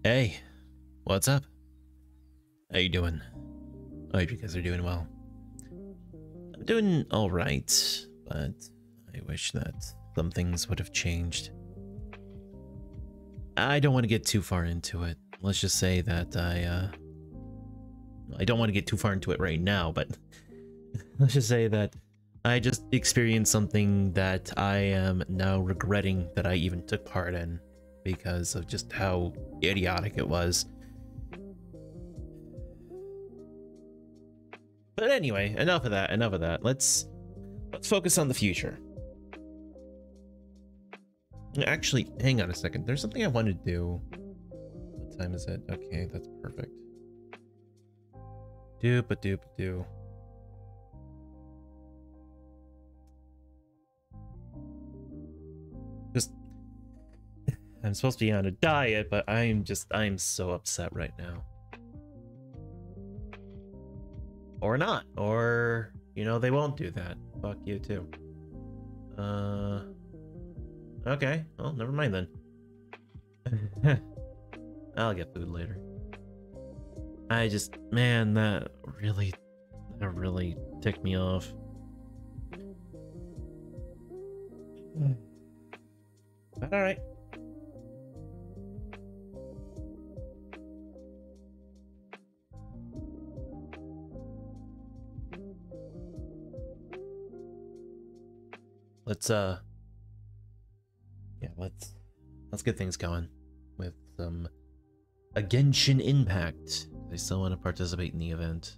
Hey, what's up? How you doing? I hope you guys are doing well. I'm doing alright, but I wish that some things would have changed. I don't want to get too far into it. Let's just say that I don't want to get too far into it right now, but let's just say that I just experienced something that I am now regretting that I even took part in because of just how idiotic it was. But anyway, enough of that. Let's focus on the future. Actually, hang on a second. There's something I want to do. What time is it? Okay, that's perfect. Doop-a-doop-a-doo. Just, I'm supposed to be on a diet, but I'm so upset right now. Or not. Or, you know, they won't do that. Fuck you too. Okay. Well, never mind then. I'll get food later. I just, man, that really ticked me off. But alright. Let's get things going with some a Genshin Impact. I still want to participate in the event.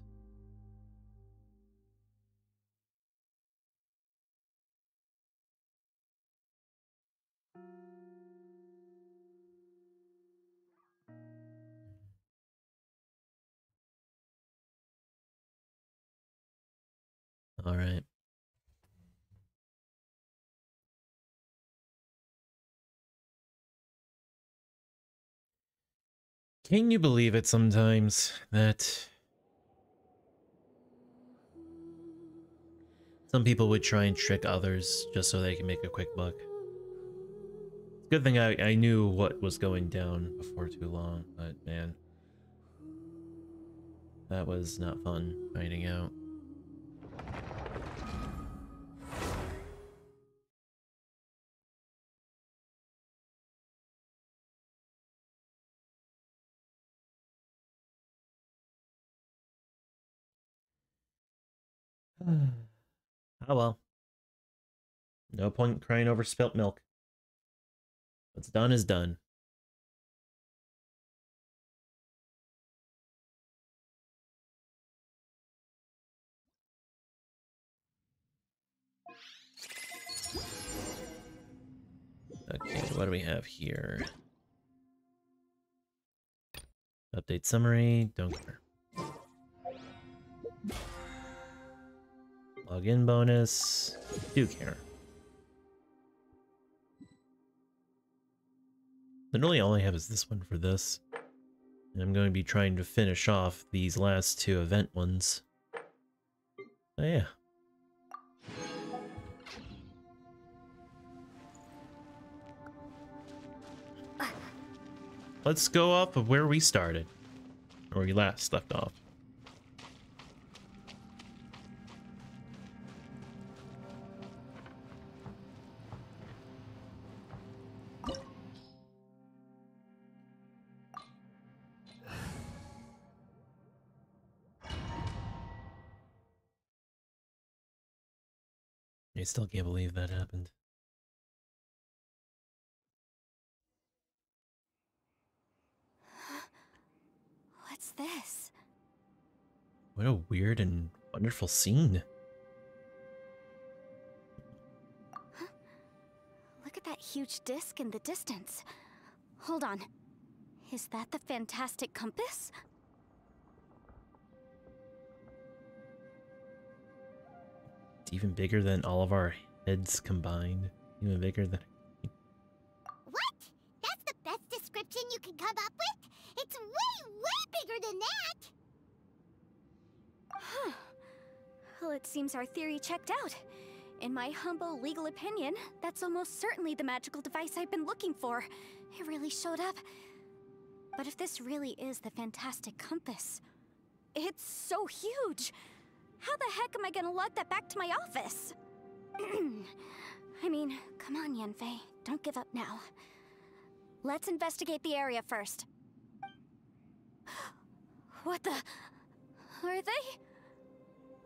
All right. Can you believe it sometimes that some people would try and trick others just so they can make a quick buck? Good thing I knew what was going down before too long, but man, that was not fun finding out. Oh well. No point crying over spilt milk. What's done is done. Okay, what do we have here? Update summary, don't care. Login bonus, do care. Literally all I have is this one for this. And I'm going to be trying to finish off these last two event ones. Oh yeah. Let's go off of where we started. Or we last left off. I still can't believe that happened. What's this? What a weird and wonderful scene. Huh? Look at that huge disc in the distance. Hold on. Is that the fantastic compass? It's even bigger than all of our heads combined. Even bigger than... What? That's the best description you can come up with? It's way, way bigger than that! Huh. Well, it seems our theory checked out. In my humble legal opinion, that's almost certainly the magical device I've been looking for. It really showed up. But if this really is the fantastic compass, it's so huge! How the heck am I gonna lug that back to my office? I mean, come on, Yanfei. Don't give up now. Let's investigate the area first. What the...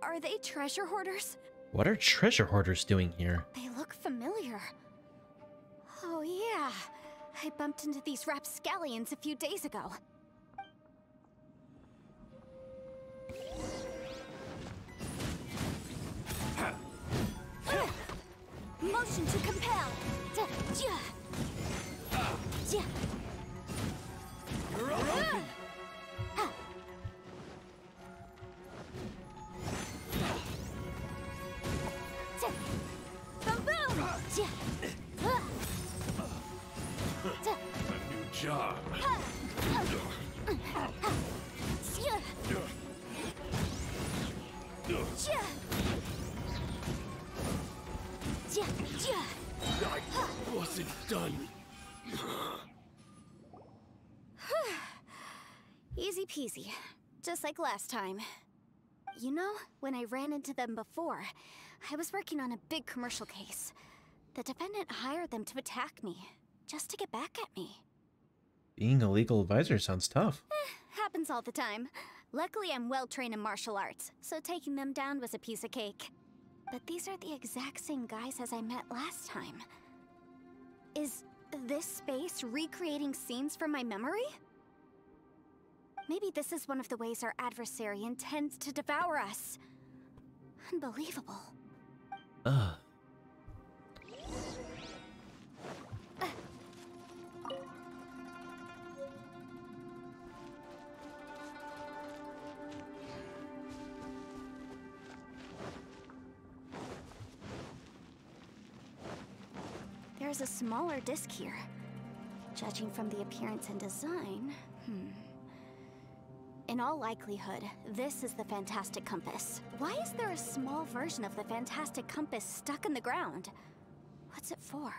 Are they treasure hoarders? What are treasure hoarders doing here? They look familiar. Oh yeah, I bumped into these rapscallions a few days ago. Motion to compel. You're open. Boom boom. A new job. I wasn't done. Easy peasy, just like last time. You know, when I ran into them before, I was working on a big commercial case. The defendant hired them to attack me, just to get back at me. Being a legal advisor sounds tough. Happens all the time. Luckily, I'm well trained in martial arts, so taking them down was a piece of cake. But these are the exact same guys as I met last time. Is this space recreating scenes from my memory? Maybe this is one of the ways our adversary intends to devour us. Unbelievable. Ugh. There's a smaller disc here. Judging from the appearance and design, in all likelihood, this is the Fantastic Compass. Why is there a small version of the Fantastic Compass stuck in the ground? What's it for?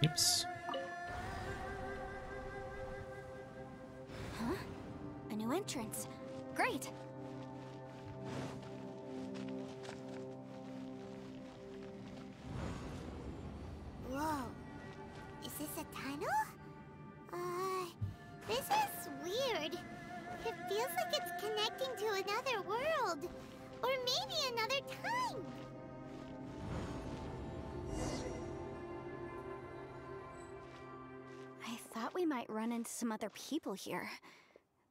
Oops. Huh? A new entrance. Great! Whoa. Is this a tunnel? This is weird. It feels like it's connecting to another world. Or maybe another time. I thought we might run into some other people here,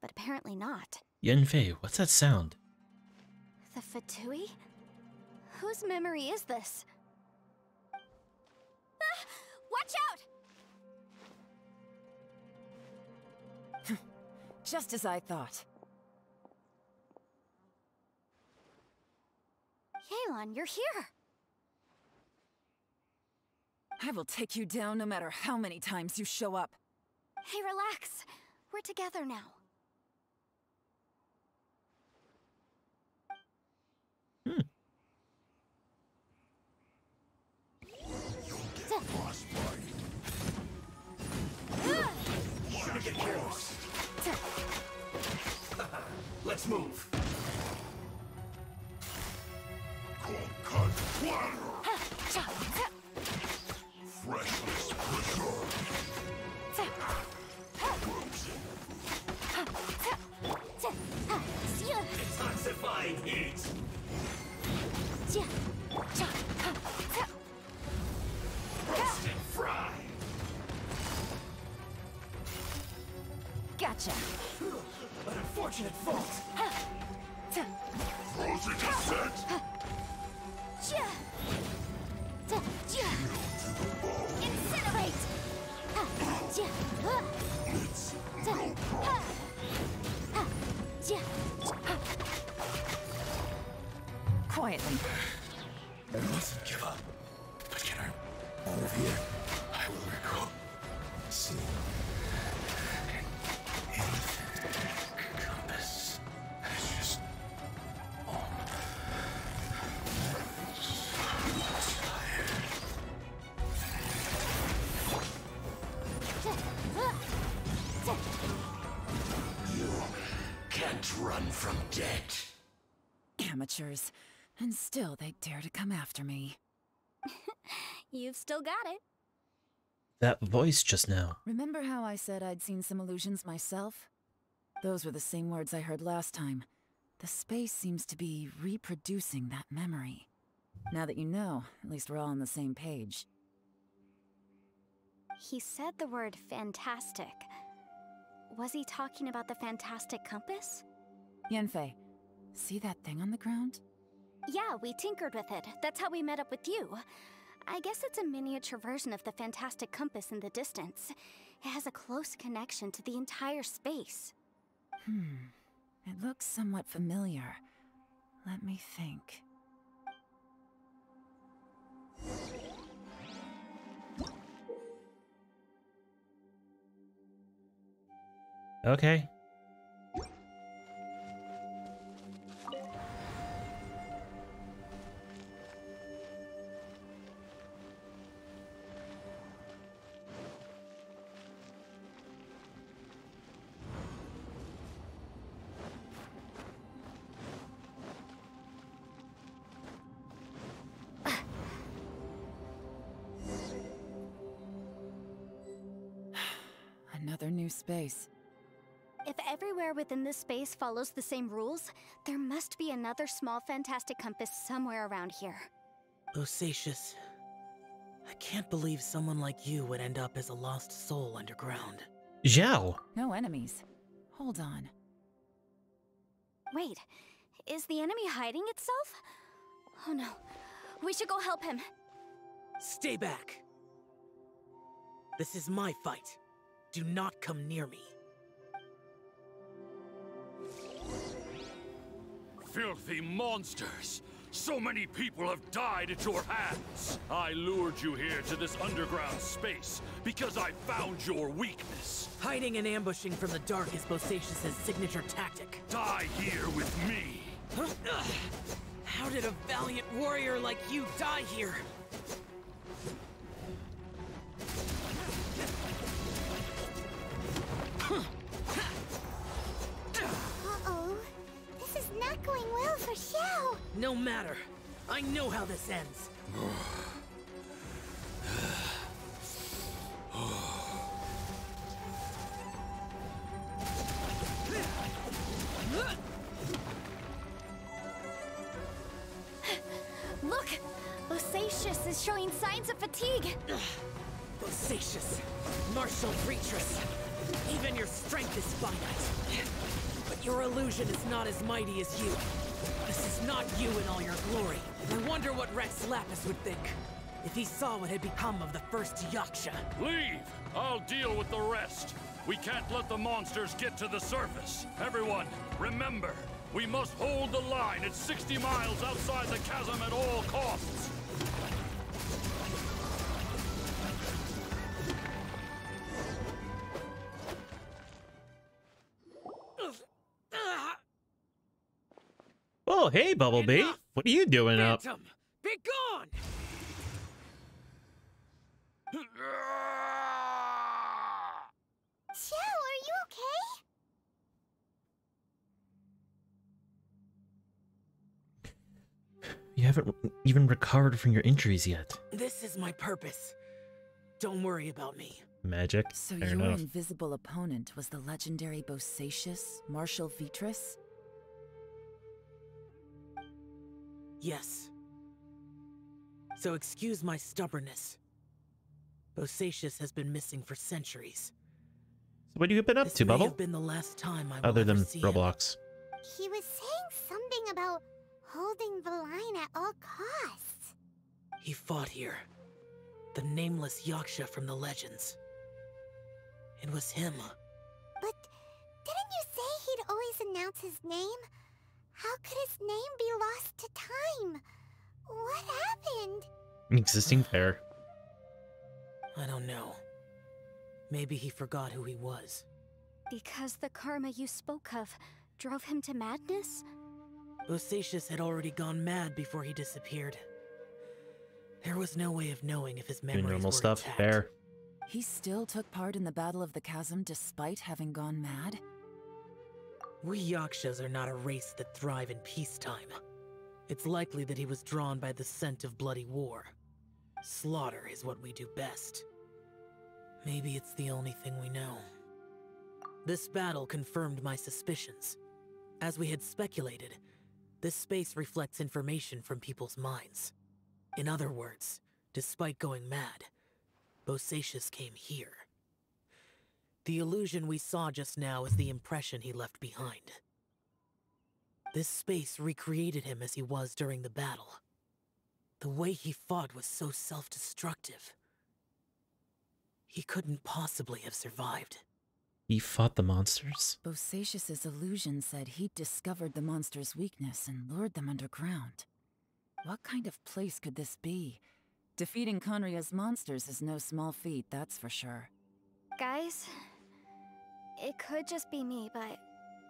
but apparently not. Yanfei, what's that sound? The Fatui? Whose memory is this? Ah! Watch out! Just as I thought. Yelan, you're here! I will take you down no matter how many times you show up. Hey, relax. We're together now. Get careless. Let's move. Freshness preserved. Detoxifying heat. Roast and fry. Gotcha. An unfortunate fault. Frozen descent. Incinerate! It's no problem. Quietly. I mustn't give up. But can I out of here? I will recall. See. Compass. It's just. dead. Amateurs. And still they dare to come after me. You've still got it. That voice just now. Remember how I said I'd seen some illusions myself? Those were the same words I heard last time. The space seems to be reproducing that memory. Now that you know, at least we're all on the same page. He said the word fantastic. Was he talking about the fantastic compass? Yanfei, see that thing on the ground? Yeah, we tinkered with it. That's how we met up with you. I guess it's a miniature version of the fantastic compass in the distance. It has a close connection to the entire space. It looks somewhat familiar. Let me think. Okay. Another new space. If everywhere within this space follows the same rules, there must be another small fantastic compass somewhere around here. Bosacious. I can't believe someone like you would end up as a lost soul underground. Zhao. No enemies. Hold on. Wait, is the enemy hiding itself? Oh no, we should go help him. Stay back! This is my fight. Do not come near me. Filthy monsters! So many people have died at your hands! I lured you here to this underground space because I found your weakness. Hiding and ambushing from the dark is Bosacious's signature tactic. Die here with me! Huh? Ugh. How did a valiant warrior like you die here? Uh-oh. This is not going well for Xiao. No matter. I know how this ends. Look! Bosacious is showing signs of fatigue. Bosacious, martial creatress. Even your strength is finite. But your illusion is not as mighty as you. This is not you in all your glory. I wonder what Rex Lapis would think if he saw what had become of the first Yaksha. Leave! I'll deal with the rest. We can't let the monsters get to the surface. Everyone, remember, we must hold the line at 60 miles outside the chasm at all costs. Oh, hey, Bumblebee. Enough! What are you doing up? Phantom, be gone! Xiao, are you okay? You haven't even recovered from your injuries yet. This is my purpose. Don't worry about me. Magic. So Fair your enough. invisible opponent was the legendary Bosacious, Martial Vitris? Yes. So excuse my stubbornness. Bosacious has been missing for centuries. So what have you been up This to, may Bubble? have been the last time I will Other ever than see him. Roblox. He was saying something about holding the line at all costs. He fought here. The nameless Yaksha from the legends. It was him. But didn't you say he'd always announce his name? How could his name be lost to time? What happened? Existing pair. I don't know. Maybe he forgot who he was. Because the karma you spoke of drove him to madness? Bosacious had already gone mad before he disappeared. There was no way of knowing if his Doing memories normal were stuff. intact. Fair. He still took part in the Battle of the Chasm despite having gone mad? We Yakshas are not a race that thrive in peacetime. It's likely that he was drawn by the scent of bloody war. Slaughter is what we do best. Maybe it's the only thing we know. This battle confirmed my suspicions. As we had speculated, this space reflects information from people's minds. In other words, despite going mad, Bosacius came here. The illusion we saw just now is the impression he left behind. This space recreated him as he was during the battle. The way he fought was so self-destructive. He couldn't possibly have survived. He fought the monsters? Bosacius's illusion said he'd discovered the monster's weakness and lured them underground. What kind of place could this be? Defeating Khaenri'ah's monsters is no small feat, that's for sure. Guys, it could just be me, but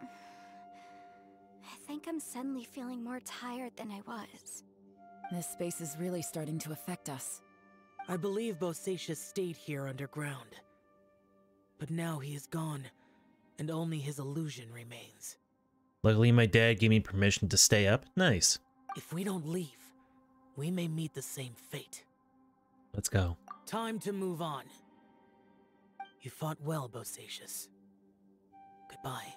I think I'm suddenly feeling more tired than I was. This space is really starting to affect us. I believe Bosacius stayed here underground. But now he is gone, and only his illusion remains. Luckily, my dad gave me permission to stay up. Nice. If we don't leave, we may meet the same fate. Let's go. Time to move on. You fought well, Bosacius. Goodbye.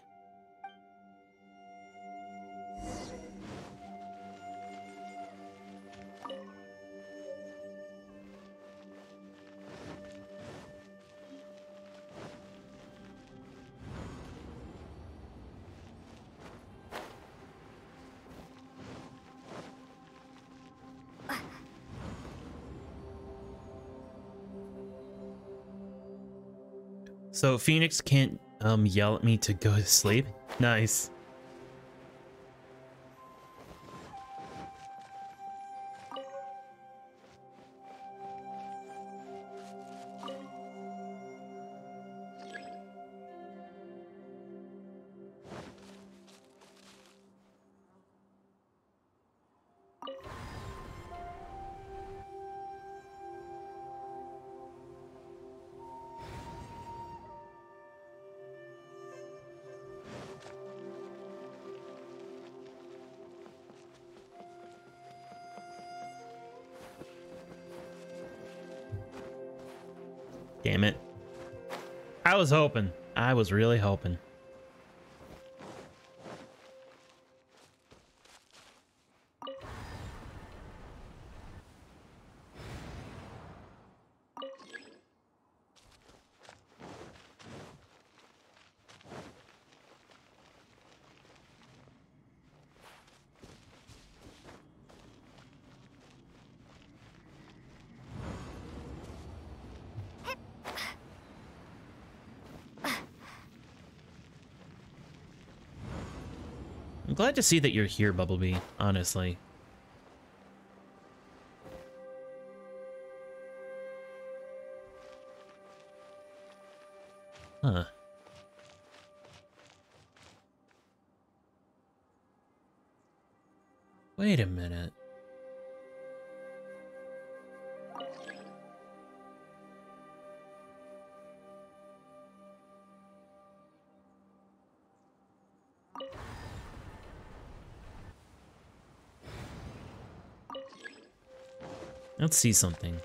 So Phoenix can't yell at me to go to sleep? Nice. Damn it. I was hoping. I was really hoping. I'm glad to see that you're here, Bumblebee, honestly. Huh. Wait a minute. Let's see something.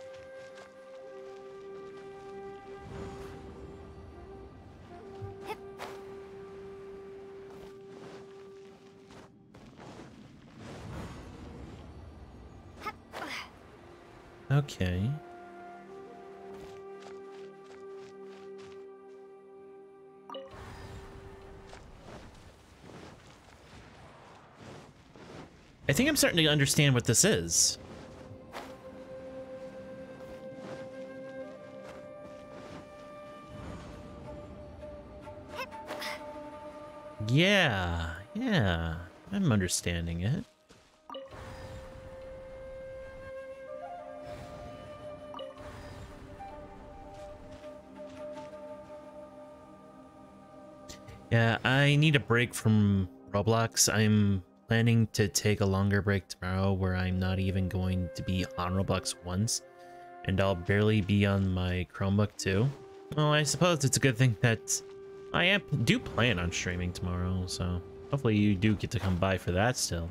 Okay. I think I'm starting to understand what this is. Yeah, I'm understanding it. Yeah, I need a break from Roblox. I'm planning to take a longer break tomorrow where I'm not even going to be on Roblox once, and I'll barely be on my Chromebook too. Well, I suppose it's a good thing that do plan on streaming tomorrow, so hopefully you do get to come by for that still.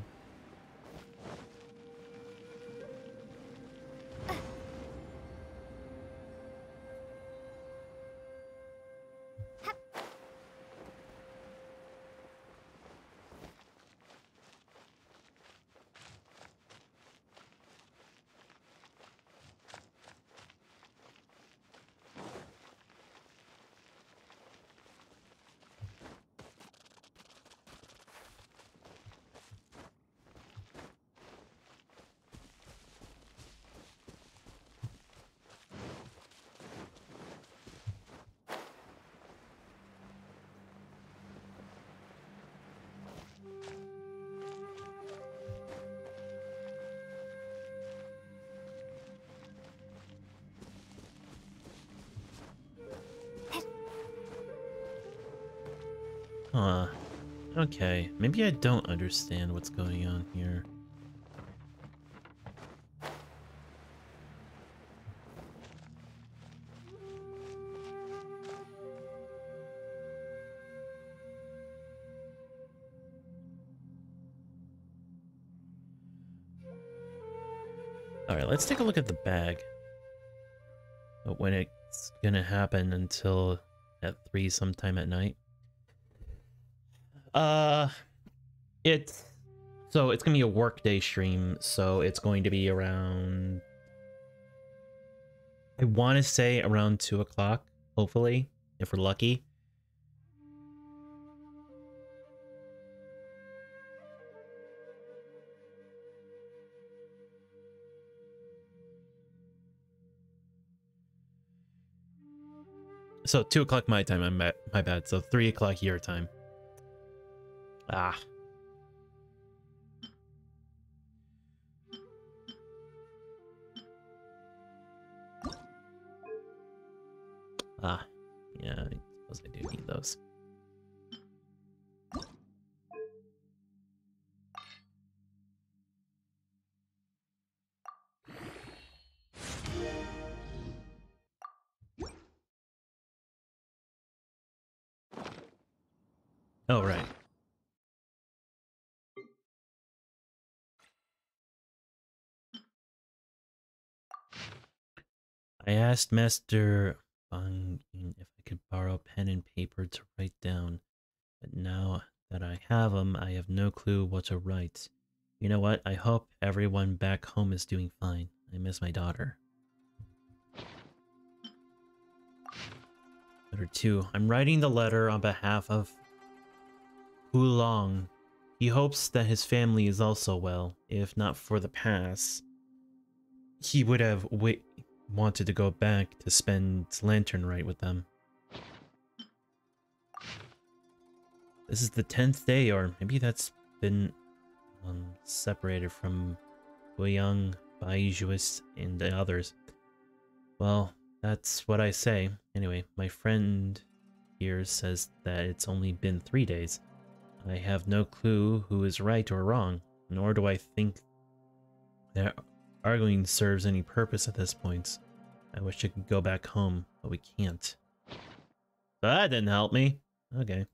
Huh. Okay, maybe I don't understand what's going on here. Alright, let's take a look at the bag. But when it's gonna happen until at 3 sometime at night. It's gonna be a workday stream, so it's going to be around, I want to say around 2 o'clock, hopefully, if we're lucky. So 2 o'clock my time, my bad, so 3 o'clock your time. Ah. Yeah, I suppose I do need those. Oh, right. I asked Master Bang if I could borrow pen and paper to write down, but now that I have them, I have no clue what to write. You know what? I hope everyone back home is doing fine. I miss my daughter. Letter 2. I'm writing the letter on behalf of Oolong. He hopes that his family is also well. If not for the pass, he would have wanted to go back to spend Lantern Rite with them. This is the 10th day, or maybe that's been separated from Guiyang, Baijuis, and the others. Well, that's what I say. Anyway, my friend here says that it's only been 3 days. I have no clue who is right or wrong, nor do I think their arguing serves any purpose at this point. I wish I could go back home, but we can't. That didn't help me. Okay.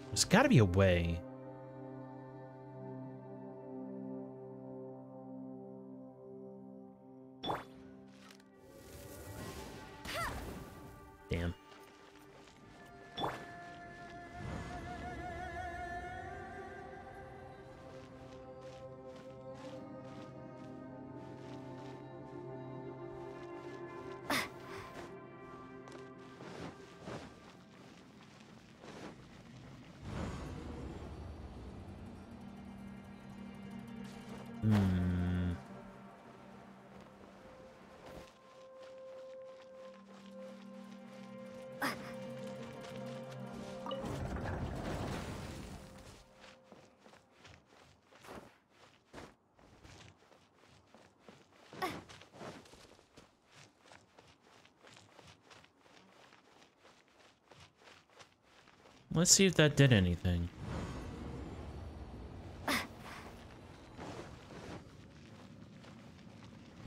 There's gotta be a way. Damn. Let's see if that did anything.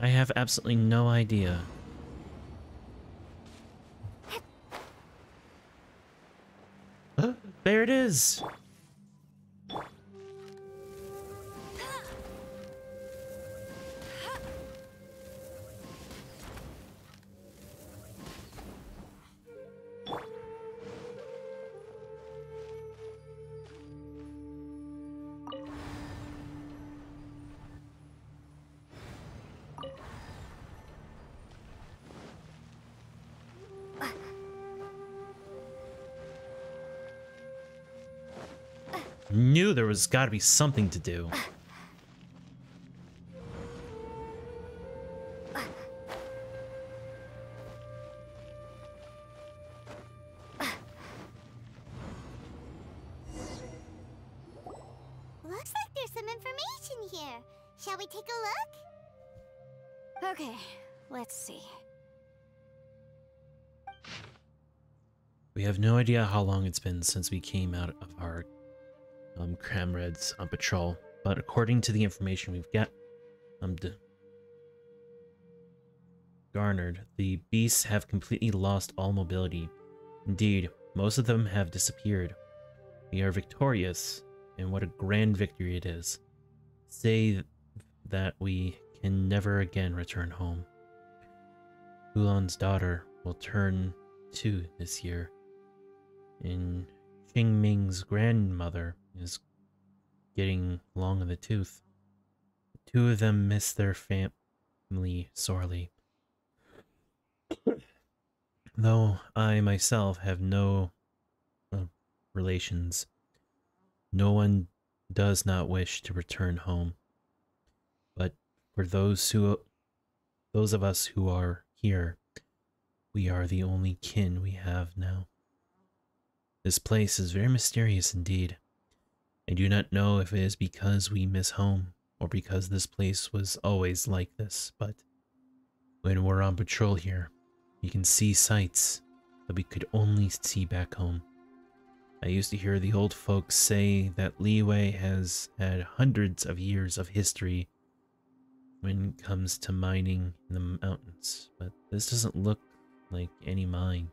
I have absolutely no idea. There it is! Knew there was gotta be something to do. Looks like there's some information here. Shall we take a look? Okay, let's see. We have no idea how long it's been since we came out of our Khaenri'ahs on patrol, but according to the information we've got garnered, the beasts have completely lost all mobility. Indeed, most of them have disappeared. We are victorious, and what a grand victory it is. Say that we can never again return home. Hulan's daughter will turn 2 this year, and Qingming's grandmother is getting long in the tooth. The two of them miss their family sorely. Though I myself have no relations, no one does not wish to return home. But for those of us who are here, we are the only kin we have now. This place is very mysterious indeed. I do not know if it is because we miss home, or because this place was always like this, but when we're on patrol here, we can see sights that we could only see back home. I used to hear the old folks say that Liyue has had hundreds of years of history when it comes to mining in the mountains, but this doesn't look like any mine.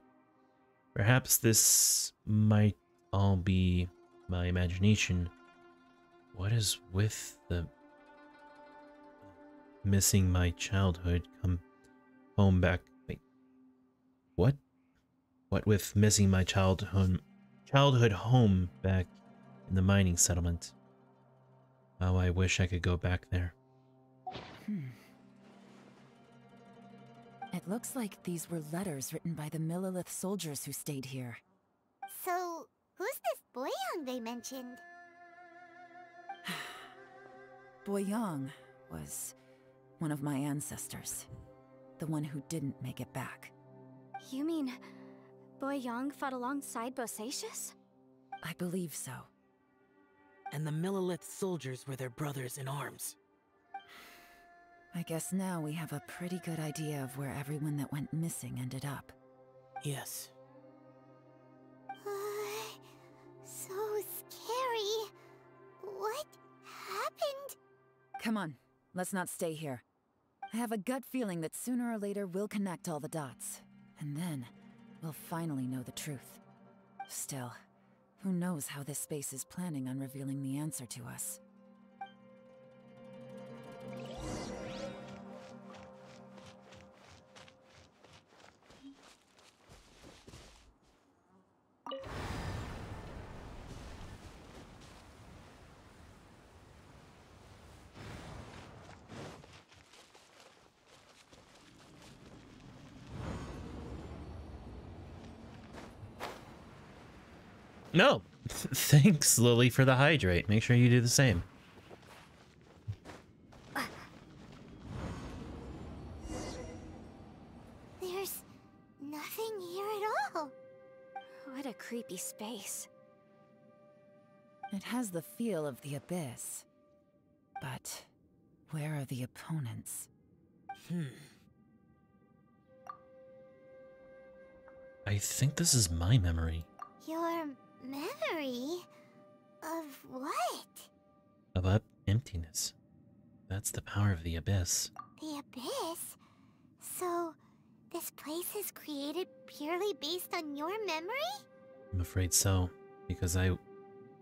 Perhaps this might all be my imagination. What is with the missing my childhood come home back? Wait, what? What with missing my childhood home back in the mining settlement? How I wish I could go back there. It looks like these were letters written by the Millelith soldiers who stayed here. So, who's this Boyang they mentioned? Boyang was one of my ancestors. The one who didn't make it back. You mean Boyang fought alongside Bosacius? I believe so. And the Millelith soldiers were their brothers in arms. I guess now we have a pretty good idea of where everyone that went missing ended up. Yes. So scary. What happened? Come on, let's not stay here. I have a gut feeling that sooner or later we'll connect all the dots. And then, we'll finally know the truth. Still, who knows how this space is planning on revealing the answer to us. No! Thanks, Lily, for the hydrate. Make sure you do the same. There's nothing here at all. What a creepy space. It has the feel of the Abyss. But where are the opponents? I think this is my memory. Your memory? Of what? About emptiness. That's the power of the Abyss. The Abyss? This place is created purely based on your memory? I'm afraid so, because I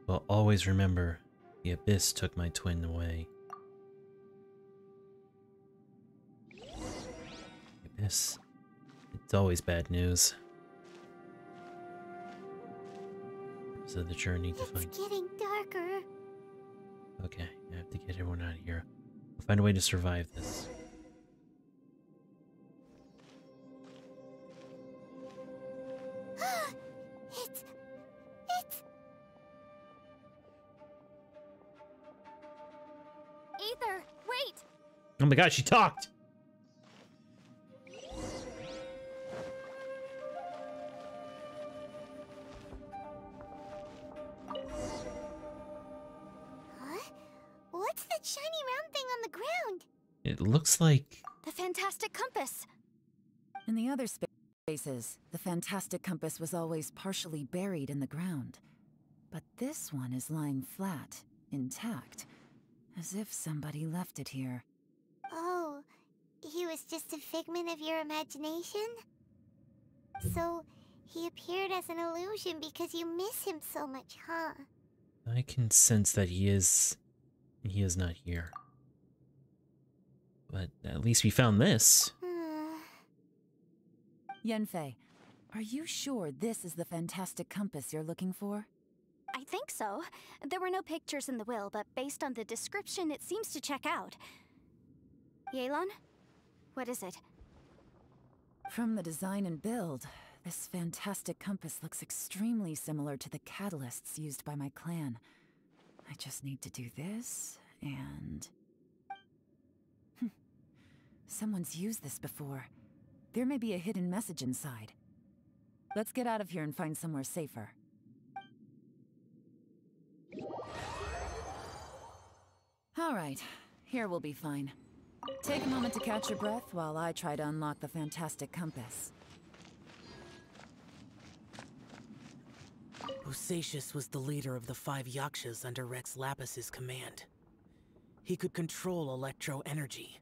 will always remember the Abyss took my twin away. The Abyss. It's always bad news. So the journey to find... It's getting darker. Okay, I have to get everyone out of here. I'll find a way to survive this. It's... Aether, wait! Oh my god, she talked! Huh? What's that shiny round thing on the ground? It looks like... The fantastic compass! In the other spaces, the fantastic compass was always partially buried in the ground. But this one is lying flat, intact, as if somebody left it here. Oh, he was just a figment of your imagination? So, he appeared as an illusion because you miss him so much, huh? I can sense that he is not here. But at least we found this. Yanfei, are you sure this is the fantastic compass you're looking for? I think so. There were no pictures in the will, but based on the description, it seems to check out. Yelan? What is it? From the design and build, this fantastic compass looks extremely similar to the catalysts used by my clan. I just need to do this, and... Someone's used this before. There may be a hidden message inside. Let's get out of here and find somewhere safer. All right, here we'll be fine. Take a moment to catch your breath while I try to unlock the fantastic compass. Bosacius was the leader of the 5 Yakshas under Rex Lapis's command. He could control electro energy.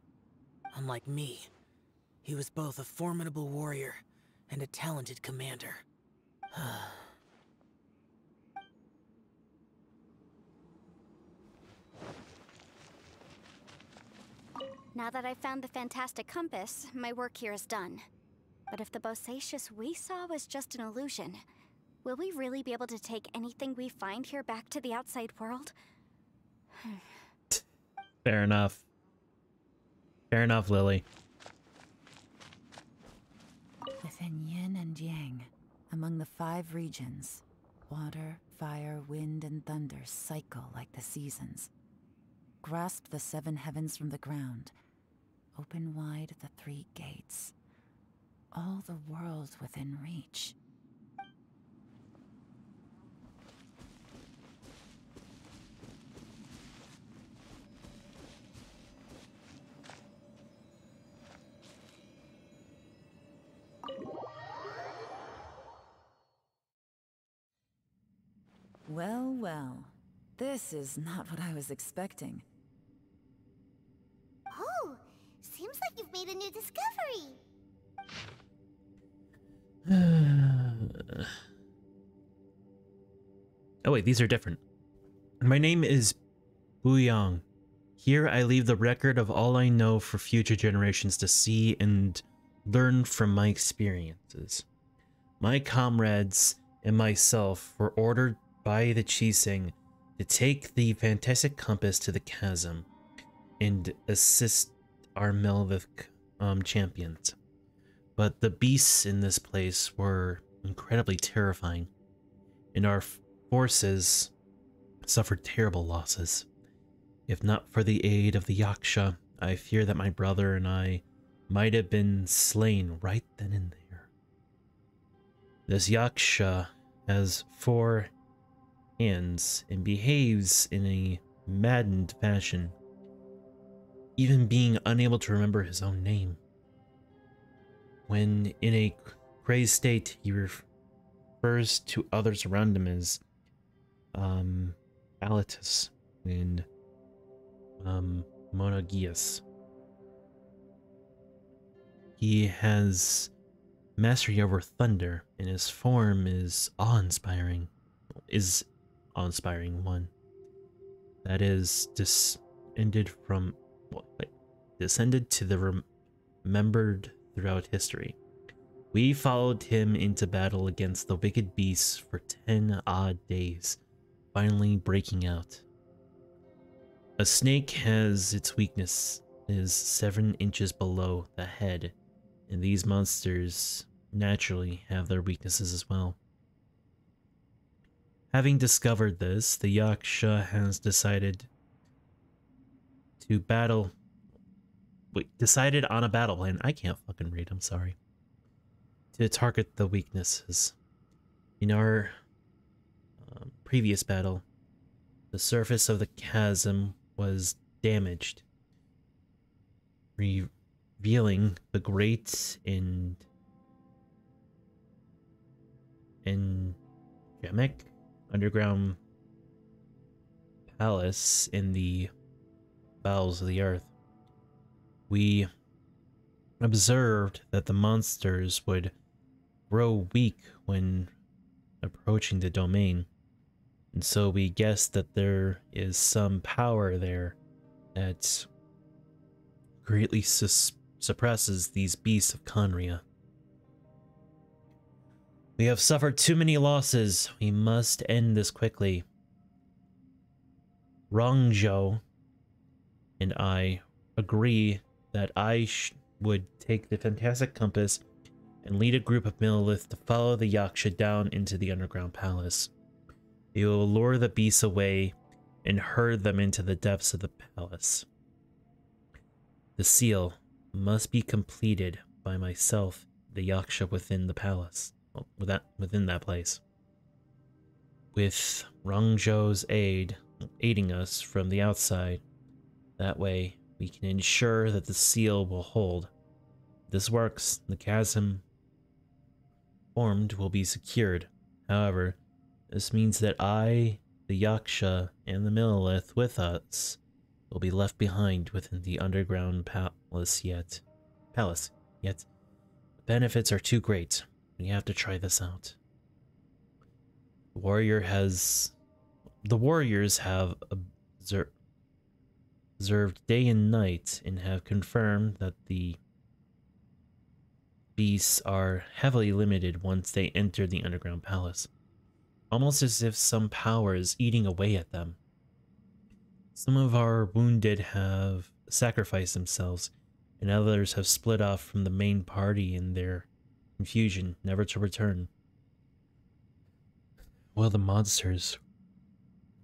Unlike me, he was both a formidable warrior and a talented commander. Now that I've found the fantastic compass, my work here is done. But if the Bosacius we saw was just an illusion, will we really be able to take anything we find here back to the outside world? Fair enough. Fair enough, Lily. Within yin and yang, among the 5 regions, water, fire, wind, and thunder cycle like the seasons. Grasp the 7 heavens from the ground. Open wide the 3 gates. All the worlds within reach. Well, well. This is not what I was expecting. Oh, seems like you've made a new discovery. Oh wait, these are different. My name is Buyang. Here I leave the record of all I know for future generations to see and learn from my experiences. My comrades and myself were ordered by the Chiseng to take the fantastic compass to the chasm and assist our Melvith champions. But the beasts in this place were incredibly terrifying, and our forces suffered terrible losses. If not for the aid of the Yaksha, I fear that my brother and I might have been slain right then and there. This Yaksha has 4 hands and behaves in a maddened fashion, even being unable to remember his own name. When in a crazed state, he refers to others around him as Alatus and Monogeus. He has mastery over thunder, and his form is awe-inspiring. One that is descended to the remembered throughout history. We followed him into battle against the wicked beasts for 10 odd days, finally breaking out. A snake has its weakness is 7 inches below the head, and these monsters naturally have their weaknesses as well. Having discovered this, the Yaksha has decided on a battle plan. I can't fucking read, I'm sorry. To target the weaknesses. In our previous battle, the surface of the chasm was damaged, revealing the great and endemic underground palace in the bowels of the earth. We observed that the monsters would grow weak when approaching the domain, and so we guessed that there is some power there that greatly suppresses these beasts of Khaenri'ah. We have suffered too many losses. We must end this quickly. Rongzhou and I agree that I would take the fantastic compass and lead a group of Millilith to follow the Yaksha down into the underground palace. They will lure the beasts away and herd them into the depths of the palace. The seal must be completed by myself, the Yaksha within the palace. Within that place. With Rongzhou's aiding us from the outside, that way we can ensure that the seal will hold. If this works, the chasm formed will be secured. However, this means that I, the Yaksha, and the Millilith with us will be left behind within the underground palace yet. The benefits are too great. We have to try this out. The warriors have observed day and night and have confirmed that the beasts are heavily limited once they enter the underground palace, almost as if some power is eating away at them. Some of our wounded have sacrificed themselves, and others have split off from the main party in their confusion, never to return. Will the monsters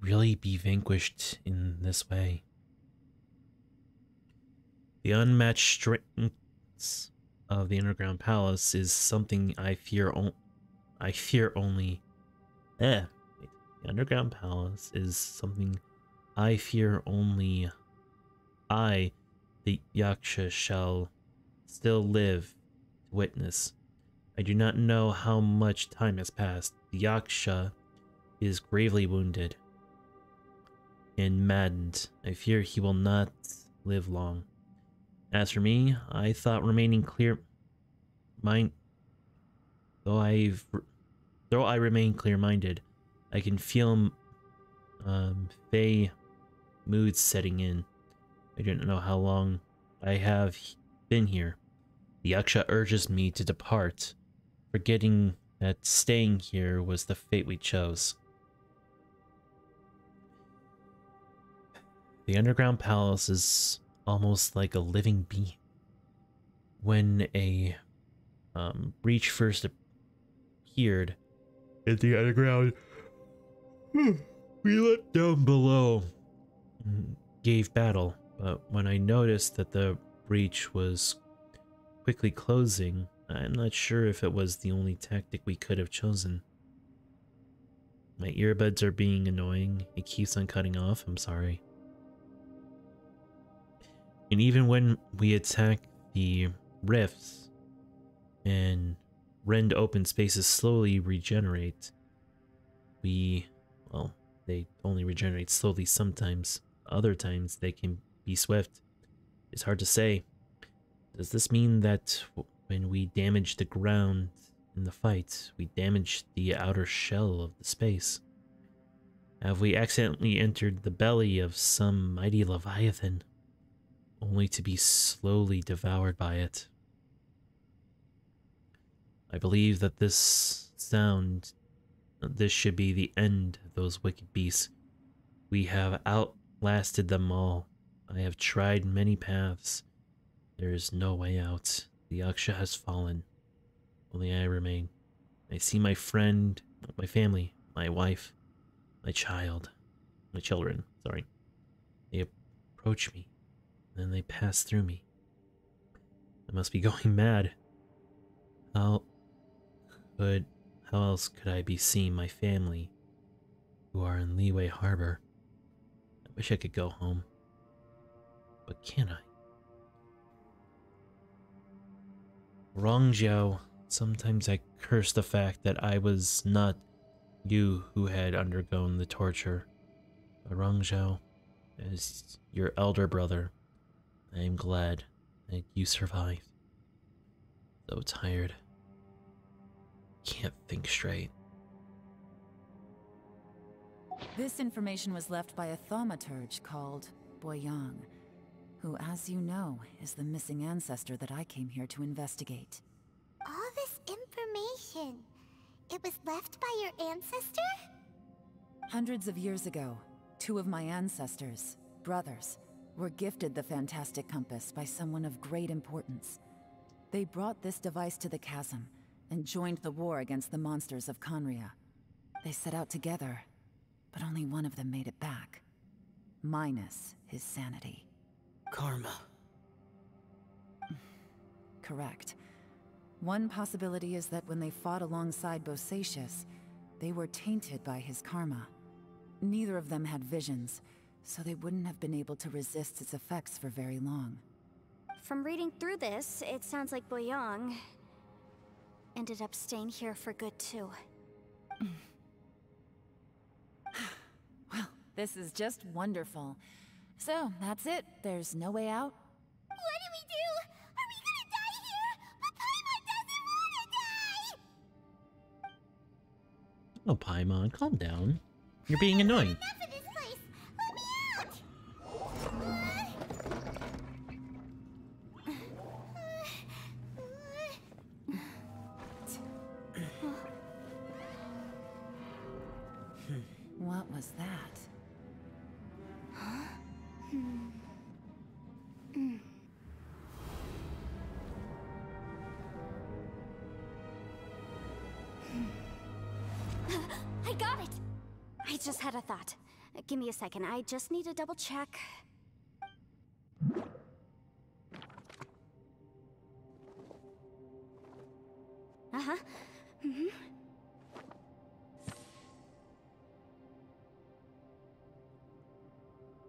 really be vanquished in this way? The unmatched strength of the underground palace is something I fear only. The underground palace is something I fear only I, the Yaksha, shall still live to witness. I do not know how much time has passed. The Yaksha is gravely wounded and maddened. I fear he will not live long. As for me, I thought remaining though I remain clear-minded, I can feel Fey moods setting in. I don't know how long I have been here. The Yaksha urges me to depart, forgetting that staying here was the fate we chose. The underground palace is almost like a living being. When a breach first appeared in the underground, we let down below and gave battle, but when I noticed that the breach was quickly closing, I'm not sure if it was the only tactic we could have chosen. My earbuds are being annoying. It keeps on cutting off. I'm sorry. And even when we attack the rifts and rend open spaces slowly regenerate, they only regenerate slowly sometimes. Other times they can be swift. It's hard to say. Does this mean that When we damaged the ground in the fight, we damaged the outer shell of the space. Have we accidentally entered the belly of some mighty leviathan, only to be slowly devoured by it? I believe that this should be the end of those wicked beasts. We have outlasted them all. I have tried many paths. There is no way out. The Yaksha has fallen. Only I remain. I see my friend, my family, my wife, my children, sorry. They approach me, and then they pass through me. I must be going mad. How else could I be seeing my family, who are in Liyue Harbor? I wish I could go home. But can I? Rongjiao, sometimes I curse the fact that I was not you who had undergone the torture. But Rongjiao, as your elder brother, I am glad that you survived. So tired. Can't think straight. This information was left by a thaumaturge called Boyang, who, as you know, is the missing ancestor that I came here to investigate. All this information, it was left by your ancestor? Hundreds of years ago, two of my ancestors, brothers, were gifted the fantastic compass by someone of great importance. They brought this device to the chasm and joined the war against the monsters of Khaenri'ah. They set out together, but only one of them made it back. Minus his sanity. Karma. Correct. One possibility is that when they fought alongside Bosacius, they were tainted by his karma. Neither of them had visions, so they wouldn't have been able to resist its effects for very long. From reading through this, it sounds like Boyang ended up staying here for good too. Well, this is just wonderful. So, that's it. There's no way out? What do we do? Are we gonna die here? But Paimon doesn't wanna die! Oh, Paimon, calm down. You're being annoying. Enough of this place! Let me out! What was that? I got it! I just had a thought. Give me a second, I just need to double check. Uh-huh. Mm-hmm.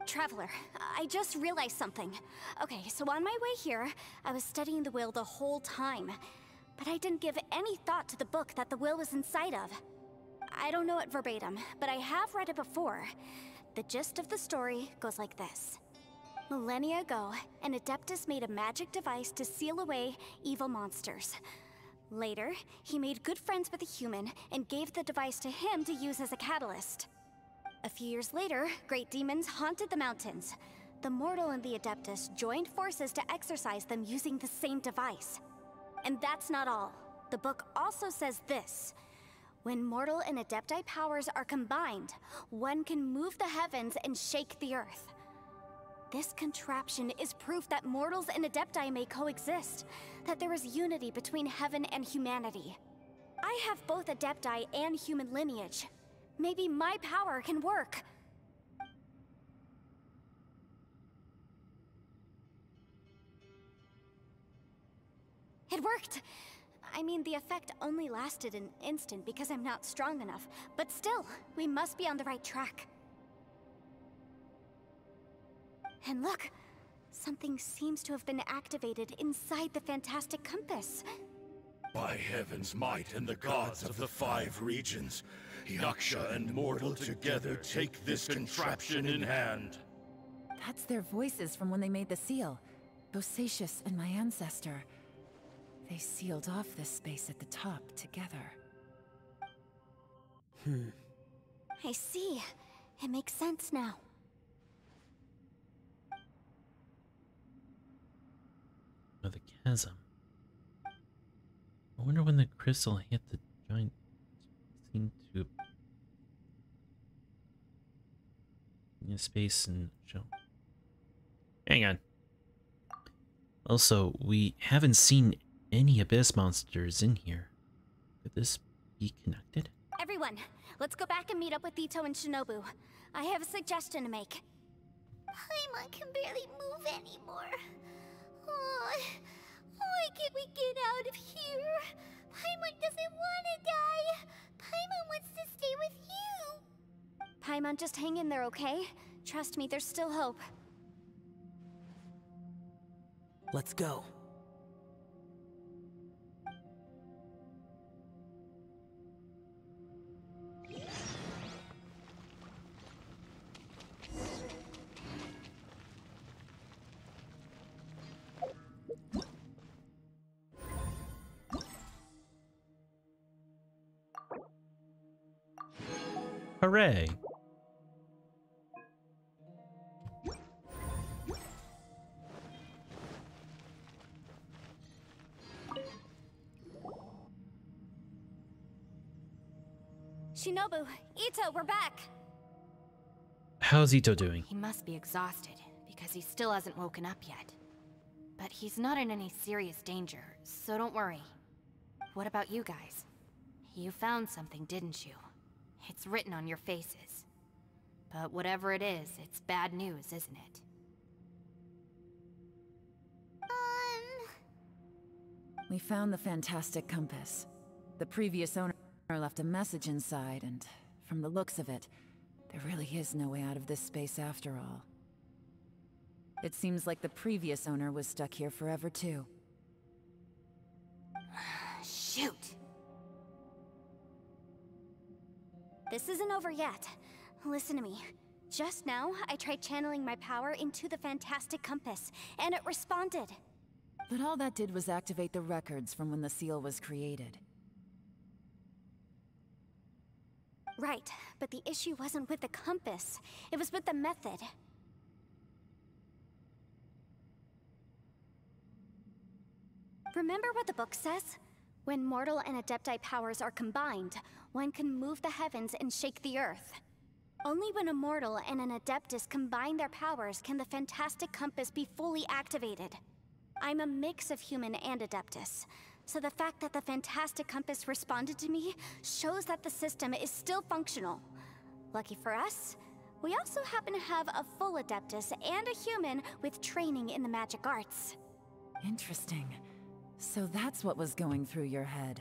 Traveler, I just realized something. Okay, so on my way here, I was studying the will the whole time. But I didn't give any thought to the book that the will was inside of. I don't know it verbatim, but I have read it before. The gist of the story goes like this. Millennia ago, an Adeptus made a magic device to seal away evil monsters. Later, he made good friends with a human and gave the device to him to use as a catalyst. A few years later, great demons haunted the mountains. The mortal and the Adeptus joined forces to exorcise them using the same device. And that's not all. The book also says this. When mortal and Adepti powers are combined, one can move the heavens and shake the earth. This contraption is proof that mortals and Adepti may coexist, that there is unity between heaven and humanity. I have both Adepti and human lineage. Maybe my power can work. It worked! I mean, the effect only lasted an instant because I'm not strong enough, but still, we must be on the right track. And look, something seems to have been activated inside the fantastic compass. By heaven's might and the gods of the 5 regions, Yaksha and mortal together take this contraption in hand. That's their voices from when they made the seal. Bosacius and my ancestor. They sealed off this space at the top together. I see. It makes sense now. Oh, the chasm. I wonder when the crystal hit the giant. Seemed to. In space and show. Hang on. Also, we haven't seen any abyss monsters in here. Could this be connected? Everyone, let's go back and meet up with Ito and Shinobu. I have a suggestion to make. Paimon can barely move anymore. Oh, why can't we get out of here? Paimon doesn't want to die. Paimon wants to stay with you. Paimon, just hang in there, okay? Trust me, there's still hope. Let's go. Hooray! Shinobu, Ito, we're back! How's Ito doing? He must be exhausted, because he still hasn't woken up yet. But he's not in any serious danger, so don't worry. What about you guys? You found something, didn't you? It's written on your faces. But whatever it is, it's bad news, isn't it? We found the fantastic compass. The previous owner left a message inside, and from the looks of it, there really is no way out of this space after all. It seems like the previous owner was stuck here forever too. Shoot! This isn't over yet. Listen to me. Just now, I tried channeling my power into the fantastic compass, and it responded. But all that did was activate the records from when the seal was created. Right, but the issue wasn't with the compass. It was with the method. Remember what the book says? When mortal and adepti powers are combined, one can move the heavens and shake the earth. Only when a mortal and an adeptus combine their powers can the fantastic compass be fully activated. I'm a mix of human and adeptus, so the fact that the fantastic compass responded to me shows that the system is still functional. Lucky for us, we also happen to have a full adeptus and a human with training in the magic arts. Interesting. So that's what was going through your head.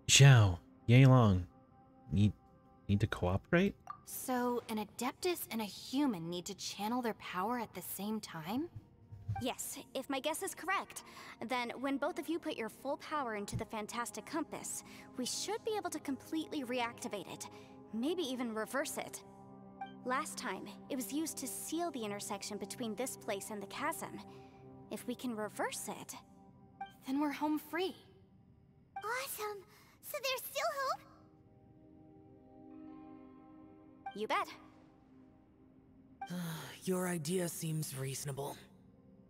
Xiao, Yeilong, need to cooperate? So, an Adeptus and a human need to channel their power at the same time? Yes, if my guess is correct, then when both of you put your full power into the fantastic compass, we should be able to completely reactivate it, maybe even reverse it. Last time, it was used to seal the intersection between this place and the chasm. If we can reverse it, then we're home free. Awesome! So there's still hope? You bet. Your idea seems reasonable.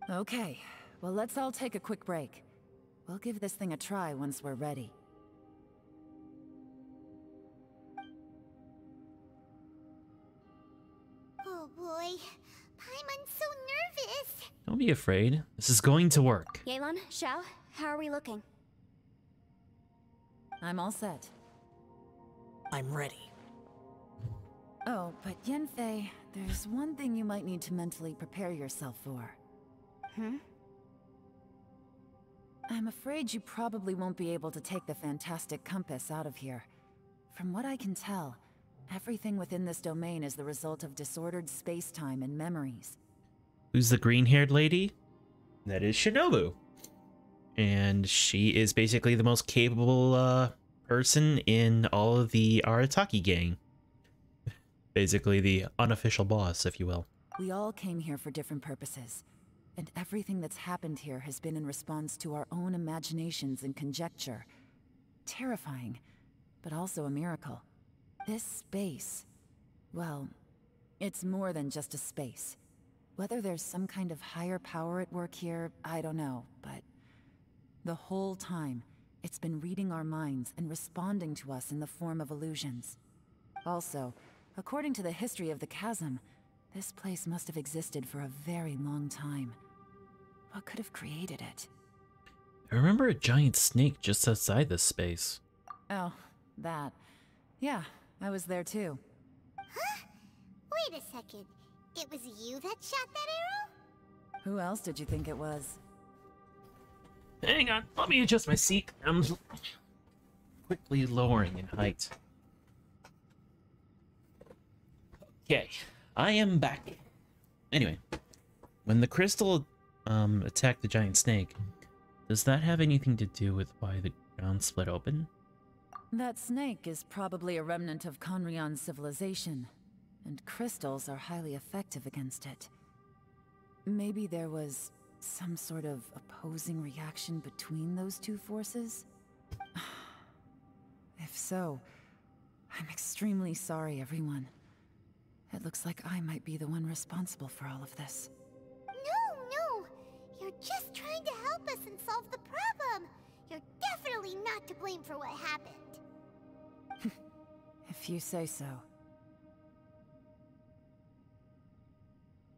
Okay, well let's all take a quick break. We'll give this thing a try once we're ready. Oh boy, Paimon's so nervous. Don't be afraid. This is going to work. Yeilon, Xiao, how are we looking? I'm all set. I'm ready. Oh, but Yanfei, there's one thing you might need to mentally prepare yourself for. I'm afraid you probably won't be able to take the fantastic compass out of here. From what I can tell, everything within this domain is the result of disordered space-time and memories. Who's the green-haired lady? That is Shinobu. And she is basically the most capable person in all of the Arataki gang. Basically the unofficial boss, if you will. We all came here for different purposes. and everything that's happened here has been in response to our own imaginations and conjecture. Terrifying, but also a miracle. This space, well, it's more than just a space. Whether there's some kind of higher power at work here, I don't know, but the whole time, it's been reading our minds and responding to us in the form of illusions. Also, according to the history of the chasm, this place must have existed for a very long time. What could have created it? I remember a giant snake just outside this space. Oh, that. Yeah, I was there too. Huh? Wait a second. It was you that shot that arrow? Who else did you think it was? Hang on, let me adjust my seat. I'm quickly lowering in height. Okay, I am back. Anyway, when the crystal attacked the giant snake, does that have anything to do with why the ground split open? That snake is probably a remnant of Khaenri'ah's civilization, and crystals are highly effective against it. Maybe there was some sort of opposing reaction between those two forces? If so, I'm extremely sorry, everyone. It looks like I might be the one responsible for all of this. No. You're just trying to help us and solve the problem. You're definitely not to blame for what happened. If you say so.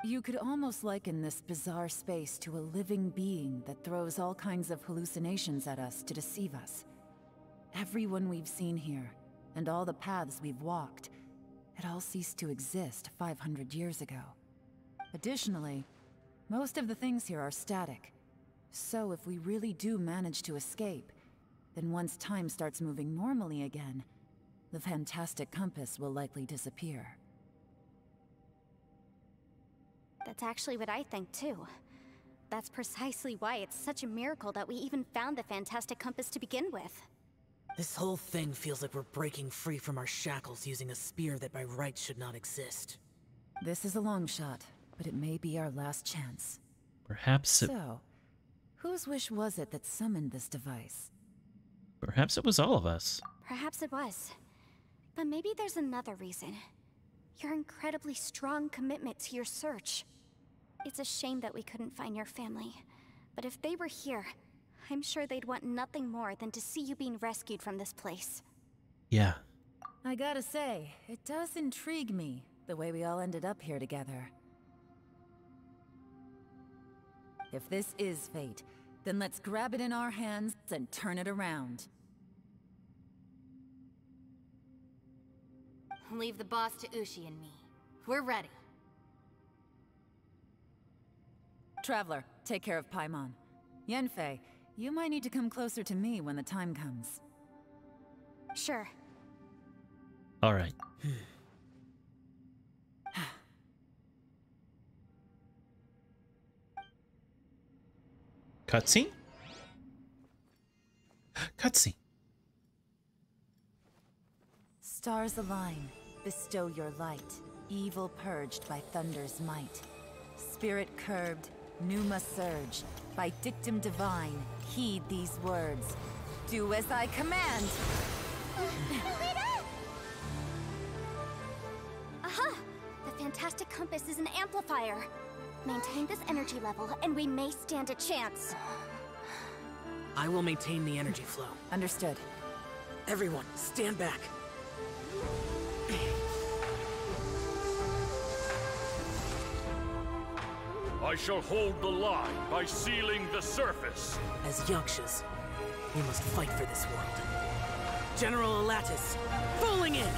You could almost liken this bizarre space to a living being that throws all kinds of hallucinations at us to deceive us. Everyone we've seen here, and all the paths we've walked, it all ceased to exist 500 years ago. Additionally, most of the things here are static. So if we really do manage to escape, then once time starts moving normally again, the fantastic compass will likely disappear. That's actually what I think too. That's precisely why it's such a miracle that we even found the fantastic compass to begin with. This whole thing feels like we're breaking free from our shackles using a spear that by rights should not exist. This is a long shot, but it may be our last chance. Perhaps it... So, whose wish was it that summoned this device? Perhaps it was all of us. Perhaps it was. But maybe there's another reason. Your incredibly strong commitment to your search. It's a shame that we couldn't find your family. But if they were here, I'm sure they'd want nothing more than to see you being rescued from this place. Yeah. I gotta say, it does intrigue me, the way we all ended up here together. If this is fate, then let's grab it in our hands and turn it around. Leave the boss to Ushi and me. We're ready. Traveler, take care of Paimon. Yanfei, you might need to come closer to me when the time comes. Sure. All right. Cutscene? Cutscene. Stars align, bestow your light. Evil purged by thunder's might. Spirit curbed, pneuma surge. By dictum divine, heed these words. Do as I command! Aha! The fantastic compass is an amplifier. Maintain this energy level, and we may stand a chance. I will maintain the energy flow. Understood. Everyone, stand back. I shall hold the line by sealing the surface. As Yakshas, we must fight for this world. General Alatus, falling in!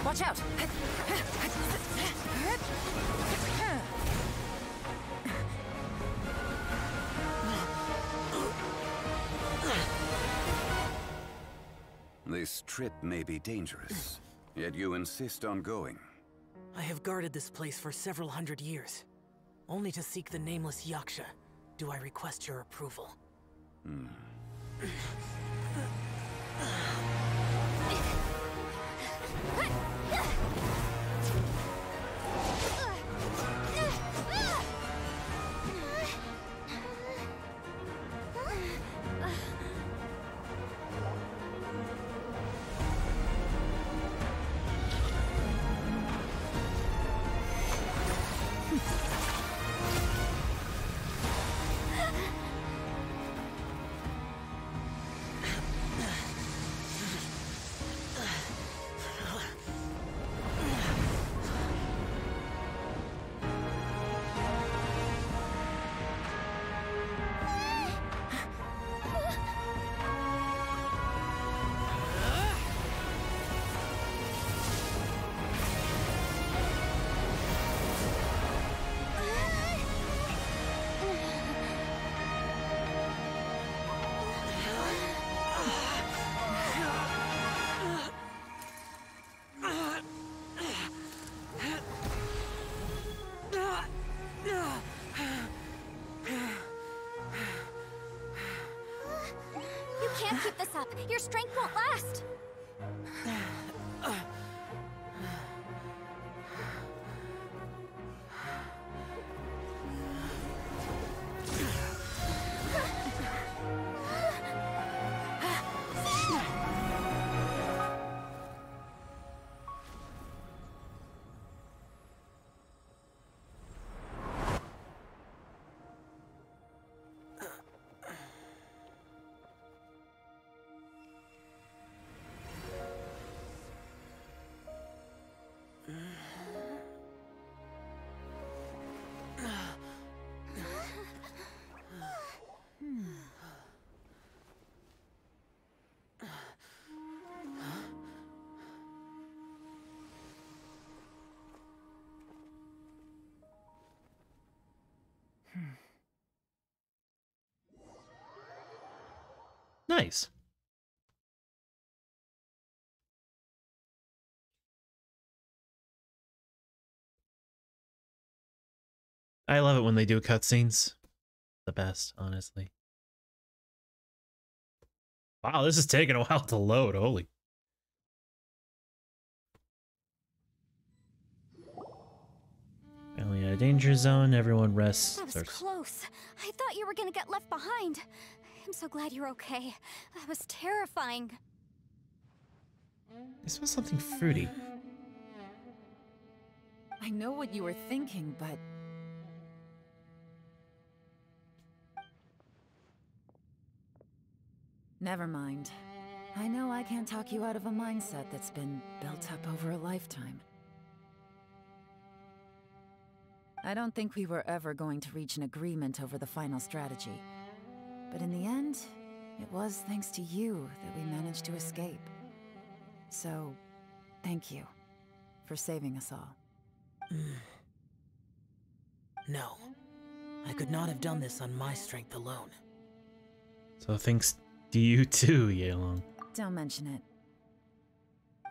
Watch out! trip may be dangerous, yet you insist on going. I have guarded this place for several hundred years, only to seek the nameless Yaksha. Do I request your approval? Can't keep this up. Your strength won't last. Nice. I love it when they do cutscenes. The best, honestly. Wow, this is taking a while to load. Holy. Finally in a danger zone. Everyone rests. That was close. I thought you were gonna get left behind. I'm so glad you're okay. That was terrifying. It smells something fruity. I know what you were thinking, but... Never mind. I know I can't talk you out of a mindset that's been built up over a lifetime. I don't think we were ever going to reach an agreement over the final strategy. But in the end, it was thanks to you that we managed to escape. So, thank you for saving us all. No. I could not have done this on my strength alone. So thanks to you too, Yeilong. Don't mention it.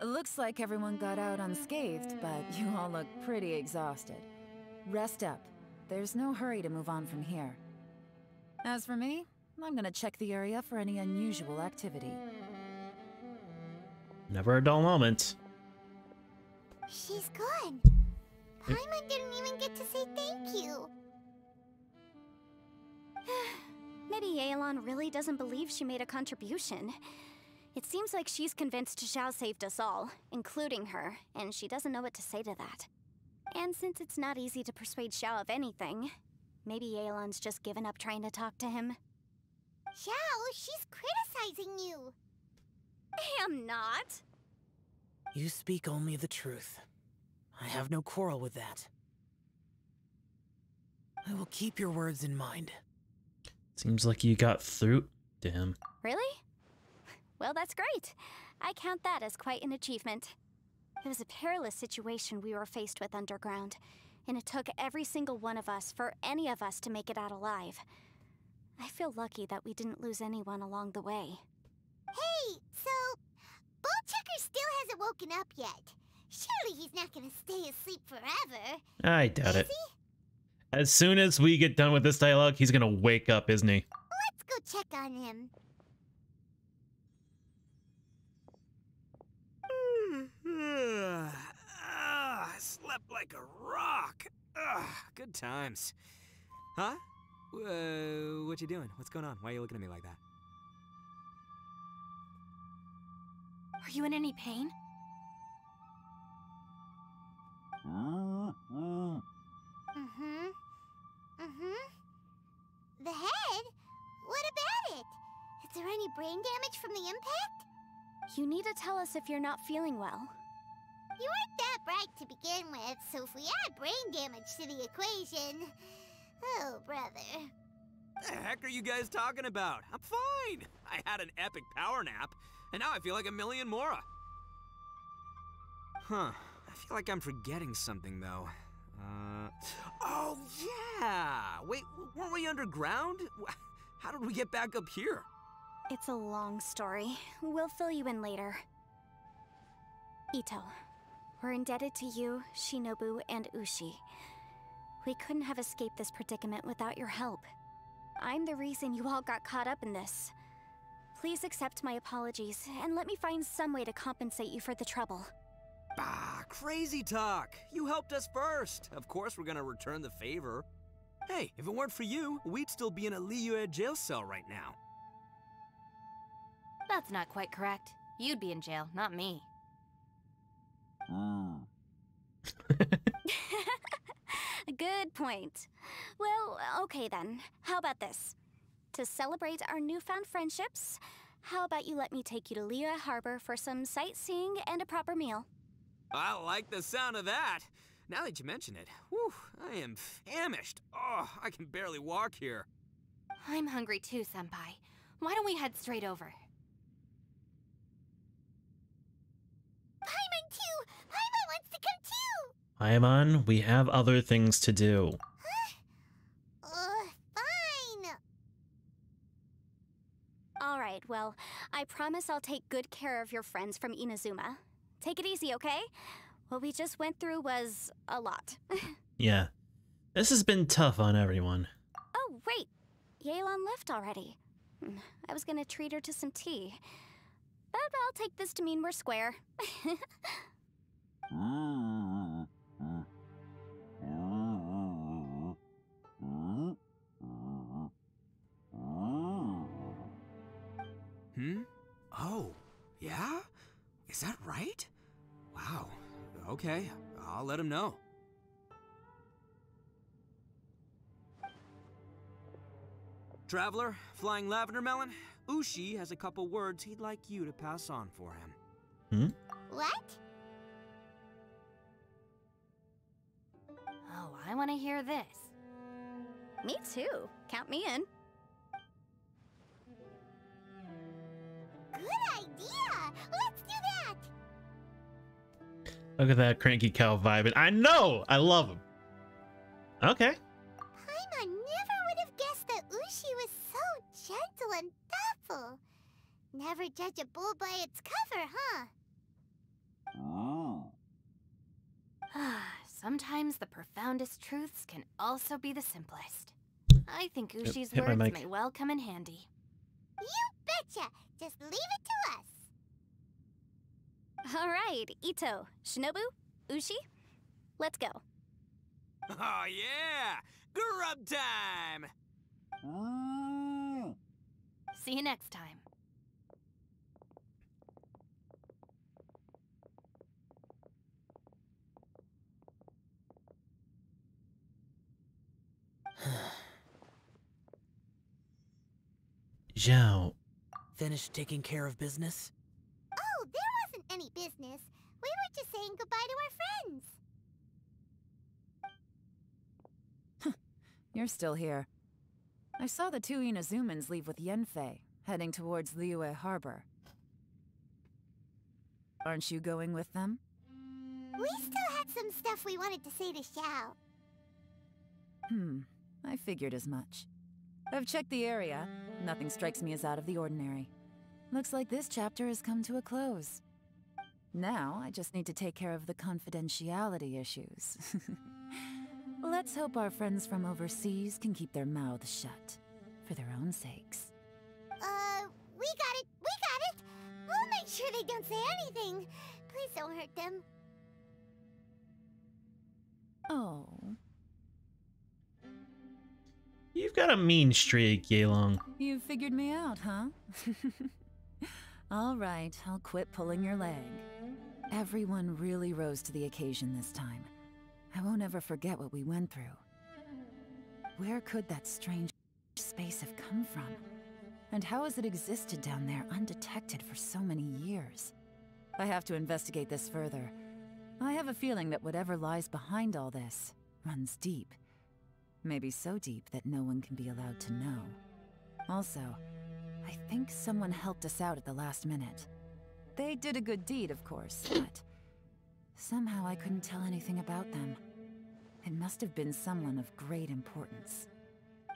It looks like everyone got out unscathed, but you all look pretty exhausted. Rest up. There's no hurry to move on from here. As for me, I'm gonna check the area for any unusual activity. Never a dull moment. She's gone. Paimon didn't even get to say thank you. Maybe Yeilong really doesn't believe she made a contribution. It seems like she's convinced Xiao saved us all, including her, and she doesn't know what to say to that. And since it's not easy to persuade Xiao of anything, maybe Yeilong's just given up trying to talk to him. Xiao, she's criticizing you. I am not. You speak only the truth. I have no quarrel with that. I will keep your words in mind. Seems like you got through to him. Really? Well, that's great. I count that as quite an achievement. It was a perilous situation we were faced with underground, and it took every single one of us for any of us to make it out alive. I feel lucky that we didn't lose anyone along the way. Hey, so Ballchecker still hasn't woken up yet. Surely he's not gonna stay asleep forever. I doubt it. Is he? As soon as we get done with this dialogue, he's gonna wake up, isn't he? Let's go check on him. I slept like a rock. Good times. Huh? What you doing? What's going on? Why are you looking at me like that? Are you in any pain? The head? What about it? Is there any brain damage from the impact? You need to tell us if you're not feeling well. You weren't that bright to begin with, so if we add brain damage to the equation... Oh, brother. The heck are you guys talking about? I'm fine. I had an epic power nap, and now I feel like a million more. Huh. I feel like I'm forgetting something, though. Oh, yeah! Wait, weren't we underground? How did we get back up here? It's a long story. We'll fill you in later. Ito, we're indebted to you, Shinobu, and Ushi. We couldn't have escaped this predicament without your help. I'm the reason you all got caught up in this. Please accept my apologies, and let me find some way to compensate you for the trouble. Bah, crazy talk. You helped us first. Of course we're gonna return the favor. Hey, if it weren't for you, we'd still be in a Liyue jail cell right now. That's not quite correct. You'd be in jail, not me. Good point. Well, okay then. How about this? To celebrate our newfound friendships, how about you let me take you to Liyue Harbor for some sightseeing and a proper meal? I like the sound of that. Now that you mention it, whew, I am famished. Oh, I can barely walk here. I'm hungry too, Senpai. Why don't we head straight over? Paimon too! Paimon wants to come too! Paimon, we have other things to do. Fine. Alright, well, I promise I'll take good care of your friends from Inazuma. Take it easy, okay? What we just went through was a lot. Yeah. This has been tough on everyone. Oh, wait. Yelan left already. I was gonna treat her to some tea. But I'll take this to mean we're square. Oh, yeah? Is that right? Wow. Okay, I'll let him know. Traveler, Flying Lavender Melon, Ushi has a couple words he'd like you to pass on for him. What? Oh, I want to hear this. Me too. Count me in. Good idea! Let's do that! Look at that cranky cow vibe. And I know! I love him. Okay. Paimon never would have guessed that Ushi was so gentle and thoughtful. Never judge a bull by its cover, huh? Sometimes the profoundest truths can also be the simplest. I think Ushi's hit my words mic. may well come in handy. You betcha! Just leave it to us. Alright, Ito, Shinobu, Ushi, let's go. Oh yeah! Grub time! See you next time. Zhao. Finished taking care of business? Oh, there wasn't any business. We were just saying goodbye to our friends. You're still here. I saw the two Inazumans leave with Yanfei, heading towards Liyue Harbor. Aren't you going with them? We still had some stuff we wanted to say to Xiao. I figured as much. I've checked the area. Nothing strikes me as out of the ordinary. Looks like this chapter has come to a close. Now, I just need to take care of the confidentiality issues. Let's hope our friends from overseas can keep their mouths shut. For their own sakes. We got it! We got it! We'll make sure they don't say anything. Please don't hurt them. Oh. You've got a mean streak, Yeilong. You figured me out, huh? All right, I'll quit pulling your leg. Everyone really rose to the occasion this time. I won't ever forget what we went through. Where could that strange space have come from? And how has it existed down there undetected for so many years? I have to investigate this further. I have a feeling that whatever lies behind all this runs deep. Maybe so deep that no one can be allowed to know. Also, I think someone helped us out at the last minute. They did a good deed, of course, but somehow I couldn't tell anything about them. It must have been someone of great importance.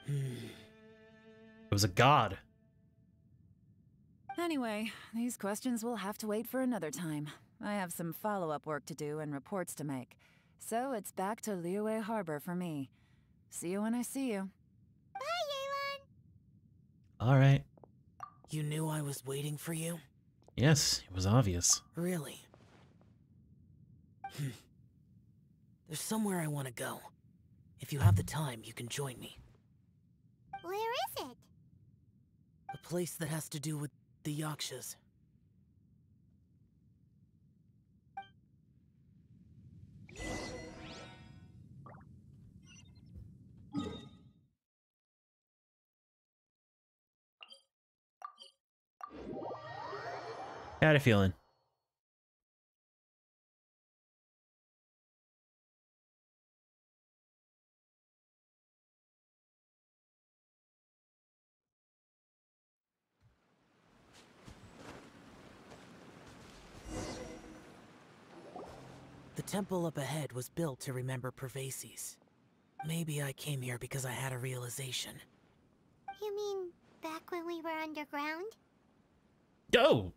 It was a god. Anyway, these questions will have to wait for another time. I have some follow-up work to do and reports to make. So it's back to Liyue Harbor for me. See you when I see you. Bye, Yeilon! Alright. You knew I was waiting for you? Yes, it was obvious. Really? There's somewhere I want to go. If you have the time, you can join me. Where is it? A place that has to do with the Yakshas. Had a feeling. The temple up ahead was built to remember Pervases. Maybe I came here because I had a realization. You mean back when we were underground? Oh!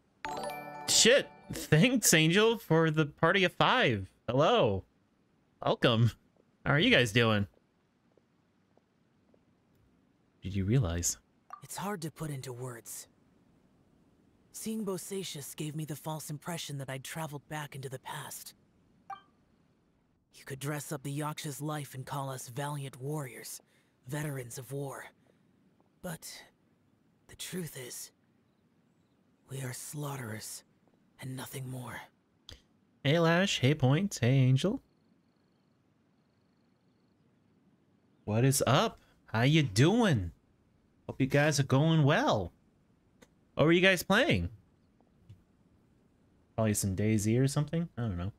Shit! Thanks, Angel, for the party of 5. Hello. Welcome. How are you guys doing? Did you realize? It's hard to put into words. Seeing Bosacius gave me the false impression that I'd traveled back into the past. You could dress up the Yaksha's life and call us valiant warriors, veterans of war. But the truth is, we are slaughterers and nothing more. Hey Lash, hey Point, hey Angel. What is up? How you doing? Hope you guys are going well. What were you guys playing? Probably some DayZ or something? I don't know.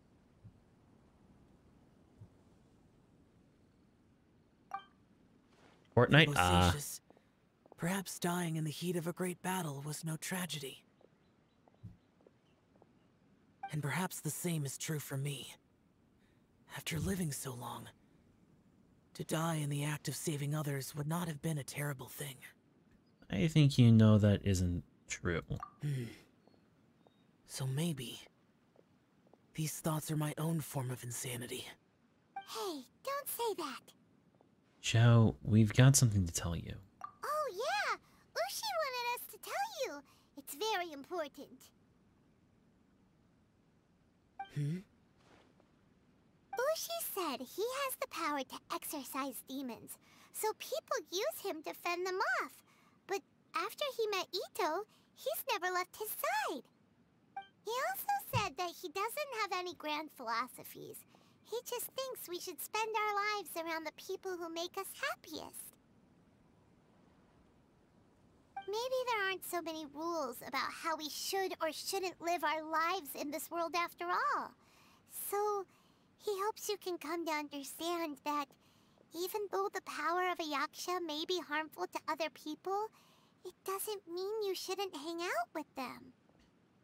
Fortnite? Perhaps dying in the heat of a great battle was no tragedy. And perhaps the same is true for me. After living so long, to die in the act of saving others would not have been a terrible thing. I think you know that isn't true. So maybe these thoughts are my own form of insanity. Hey, don't say that. Joe, we've got something to tell you. Oh yeah, Ushi wanted us to tell you. It's very important. Ushi said he has the power to exorcise demons, so people use him to fend them off. But after he met Ito, he's never left his side. He also said that he doesn't have any grand philosophies. He just thinks we should spend our lives around the people who make us happiest. Maybe there aren't so many rules about how we should or shouldn't live our lives in this world after all. So, he hopes you can come to understand that even though the power of a Yaksha may be harmful to other people, it doesn't mean you shouldn't hang out with them.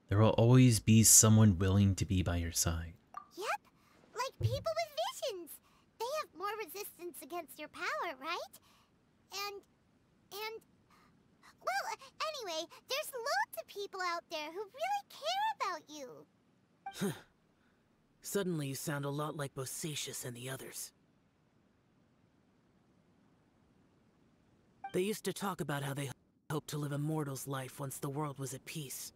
There will always be someone willing to be by your side. Yep, like people with visions. They have more resistance against your power, right? Well, anyway, there's loads of people out there who really care about you. Suddenly you sound a lot like Bosacius and the others. They used to talk about how they hoped to live a mortal's life once the world was at peace.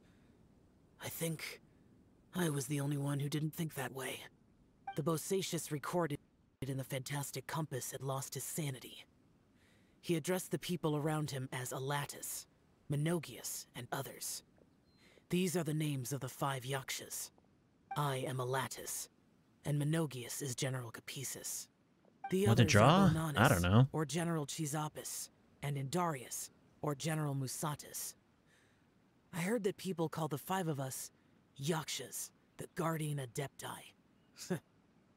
I think I was the only one who didn't think that way. The Bosacius recorded in the Fantastic Compass had lost his sanity. He addressed the people around him as Alatus, Menogias, and others. These are the names of the 5 Yakshas. I am Alatus, and Menogias is General Capisis. The What to others draw? are Bonanis, I don't know. or General Chisapis, and Indarius, or General Musatus. I heard that people call the 5 of us Yakshas, the Guardian Adepti.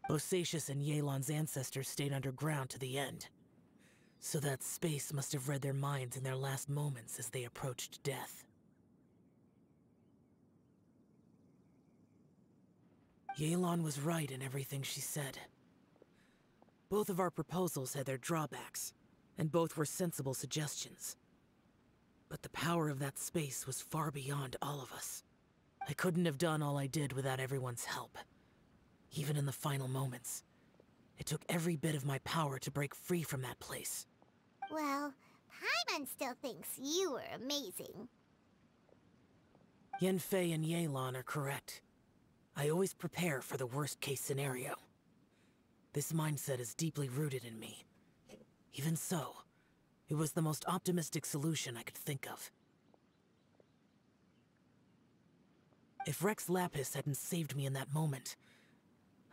Bosacius and Yelan's ancestors stayed underground to the end. So that space must have read their minds in their last moments as they approached death. Yelan was right in everything she said. Both of our proposals had their drawbacks, and both were sensible suggestions. But the power of that space was far beyond all of us. I couldn't have done all I did without everyone's help. Even in the final moments, it took every bit of my power to break free from that place. Well, Paimon still thinks you were amazing. Yanfei and Yelan are correct. I always prepare for the worst-case scenario. This mindset is deeply rooted in me. Even so, it was the most optimistic solution I could think of. If Rex Lapis hadn't saved me in that moment,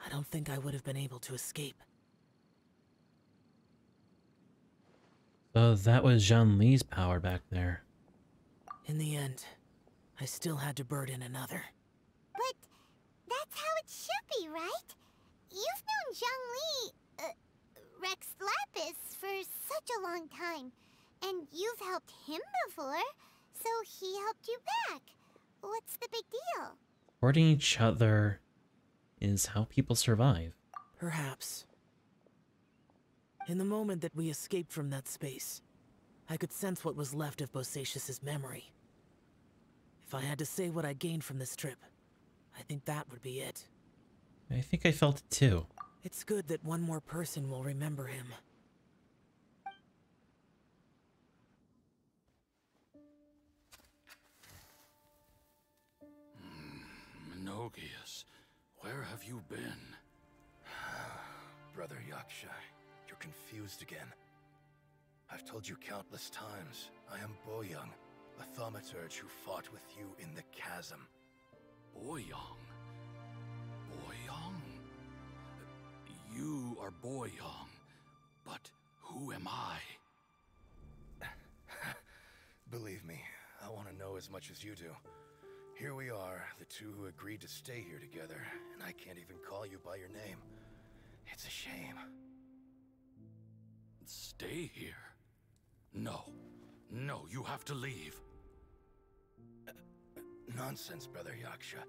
I don't think I would have been able to escape. So that was Zhang Li's power back there. In the end, I still had to burden another. But that's how it should be, right? You've known Zhang Li, Rex Lapis, for such a long time. And you've helped him before, so he helped you back. What's the big deal? Supporting each other is how people survive. Perhaps. In the moment that we escaped from that space, I could sense what was left of Bosacius's memory. If I had to say what I gained from this trip, I think that would be it. I think I felt it too. It's good that one more person will remember him. Menogias, where have you been? Brother Yaksha, you're confused again. I've told you countless times, I am Boyoung, a thaumaturge who fought with you in the chasm. Boyoung? Boyoung? You are Boyoung, but who am I? Believe me, I want to know as much as you do. Here we are, the two who agreed to stay here together, and I can't even call you by your name. It's a shame. Stay here? No. No, you have to leave. Nonsense, Brother Yaksha.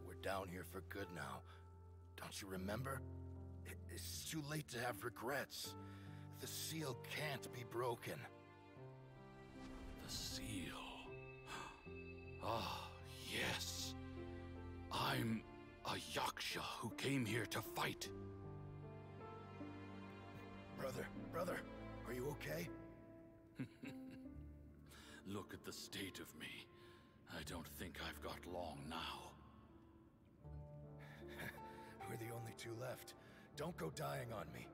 We're down here for good now. Don't you remember? It's too late to have regrets. The seal can't be broken. The seal. Ah, yes. I'm a Yaksha who came here to fight. Brother, are you okay? Look at the state of me. I don't think I've got long now. We're the only two left. Don't go dying on me.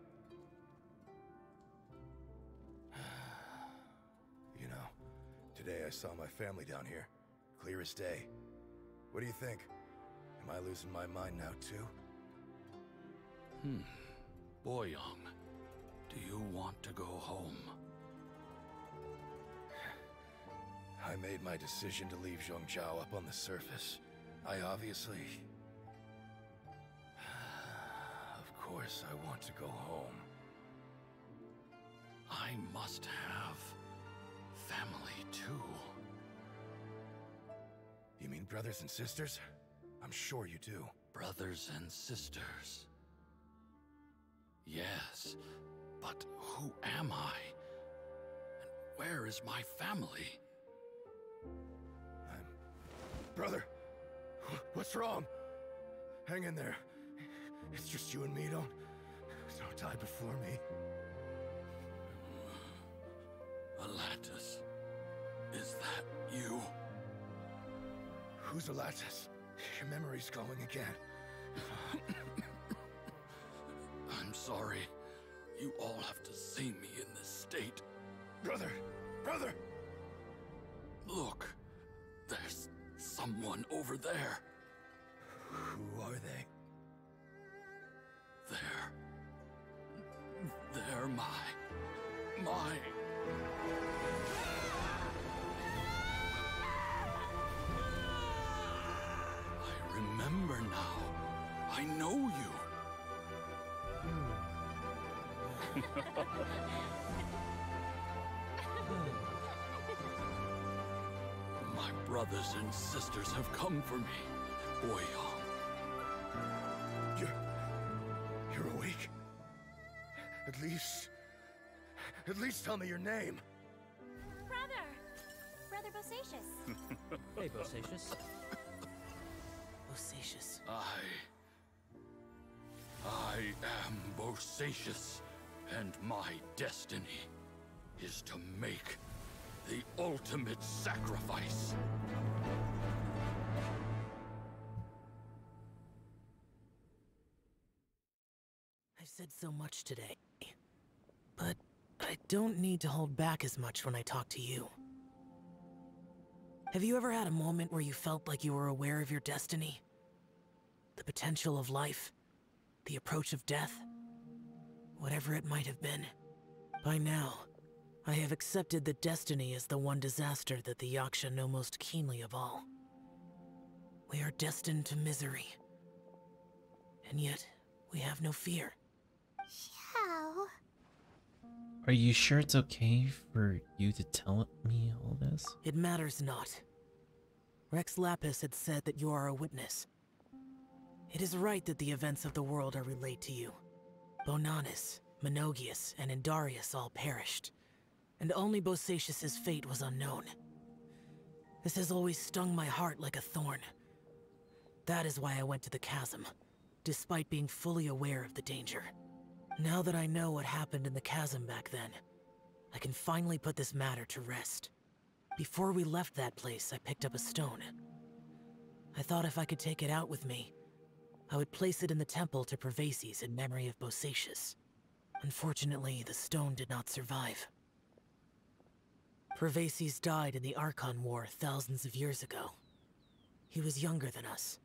You know, today I saw my family down here. Clear as day. What do you think? Am I losing my mind now too? Boyoung, do you want to go home? I made my decision to leave Zhongzhou up on the surface. I obviously... Of course I want to go home. I must have family too. You mean brothers and sisters? I'm sure you do. Brothers and sisters. Yes, but who am I? And where is my family? Brother, What's wrong? Hang in there. It's just you and me. Don't die before me. Alatus, is that you? Who's Alatus? Your memory's going again. I'm sorry. You all have to see me in this state. Brother! Brother! Look, there's someone over there. Who are they? They're my... I remember now. I know you. My brothers and sisters have come for me, Boyong. You're awake? At least tell me your name. Brother Bosacius. Hey, Bosacius. Bosacius. I am Bosacius, and my destiny is to make the ultimate sacrifice. I've said so much today, but I don't need to hold back as much when I talk to you. Have you ever had a moment where you felt like you were aware of your destiny? The potential of life? The approach of death? Whatever it might have been. By now, I have accepted that destiny is the one disaster that the Yaksha know most keenly of all. We are destined to misery. And yet, we have no fear. Xiao. Are you sure it's okay for you to tell me all this? It matters not. Rex Lapis had said that you are a witness. It is right that the events of the world are relayed to you. Bonanis, Menogias, and Indarius all perished, and only Bosacius's fate was unknown. This has always stung my heart like a thorn. That is why I went to the chasm, despite being fully aware of the danger. Now that I know what happened in the chasm back then, I can finally put this matter to rest. Before we left that place, I picked up a stone. I thought if I could take it out with me, I would place it in the temple to Pervases in memory of Bosacius. Unfortunately, the stone did not survive. Pervases died in the Archon War thousands of years ago. He was younger than us,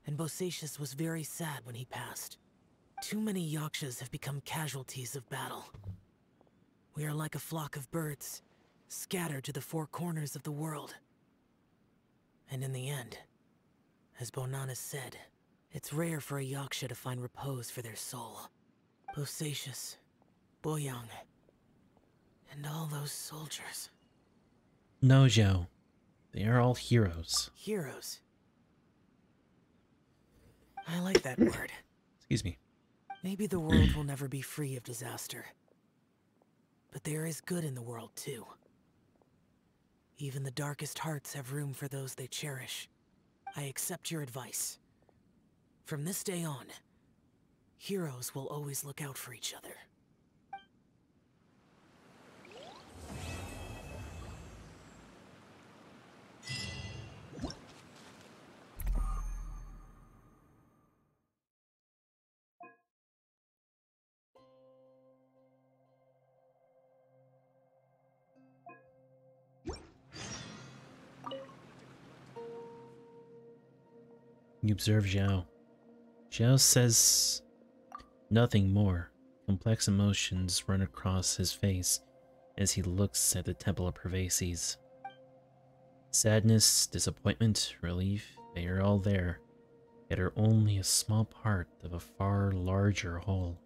and Bosacius was very sad when he passed. Too many Yakshas have become casualties of battle. We are like a flock of birds, scattered to the four corners of the world. And in the end, as Bonanis said, it's rare for a Yaksha to find repose for their soul. Bosacius, Boyong, and all those soldiers. No, Zhao. They are all heroes. Heroes? I like that word. Excuse me. Maybe the world will never be free of disaster. But there is good in the world, too. Even the darkest hearts have room for those they cherish. I accept your advice. From this day on, heroes will always look out for each other. You observe Zhao. Zhao says nothing more. Complex emotions run across his face as he looks at the Temple of Pervases. Sadness, disappointment, relief, they are all there, yet are only a small part of a far larger whole.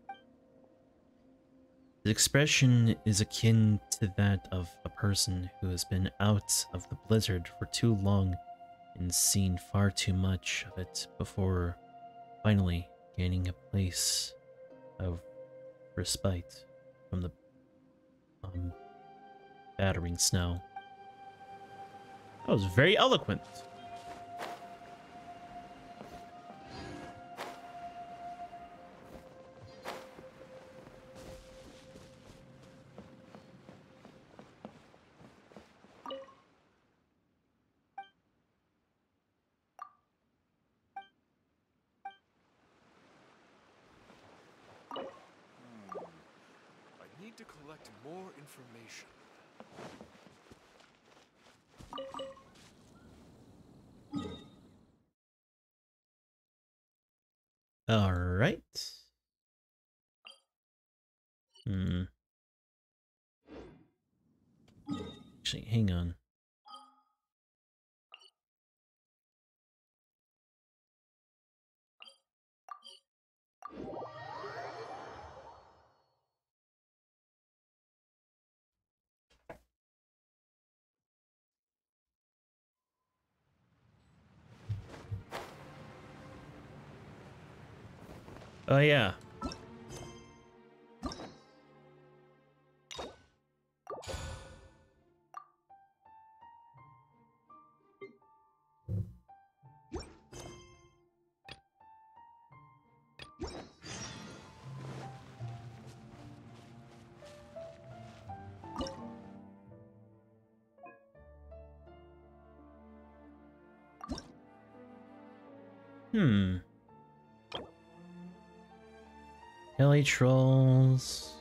His expression is akin to that of a person who has been out of the blizzard for too long and seen far too much of it before finally gaining a place of respite from the battering snow. That was very eloquent. need to collect more information. All right. Actually, hang on. Oh yeah. Kelly trolls.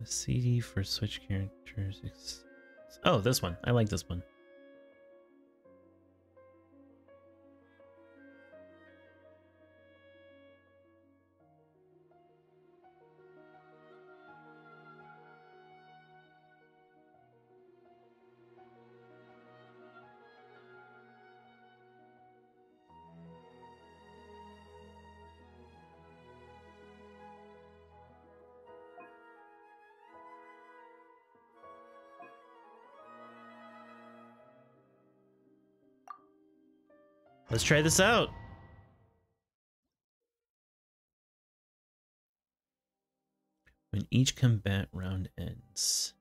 The CD for Switch characters. Oh, this one. I like this one. Let's try this out. When each combat round ends.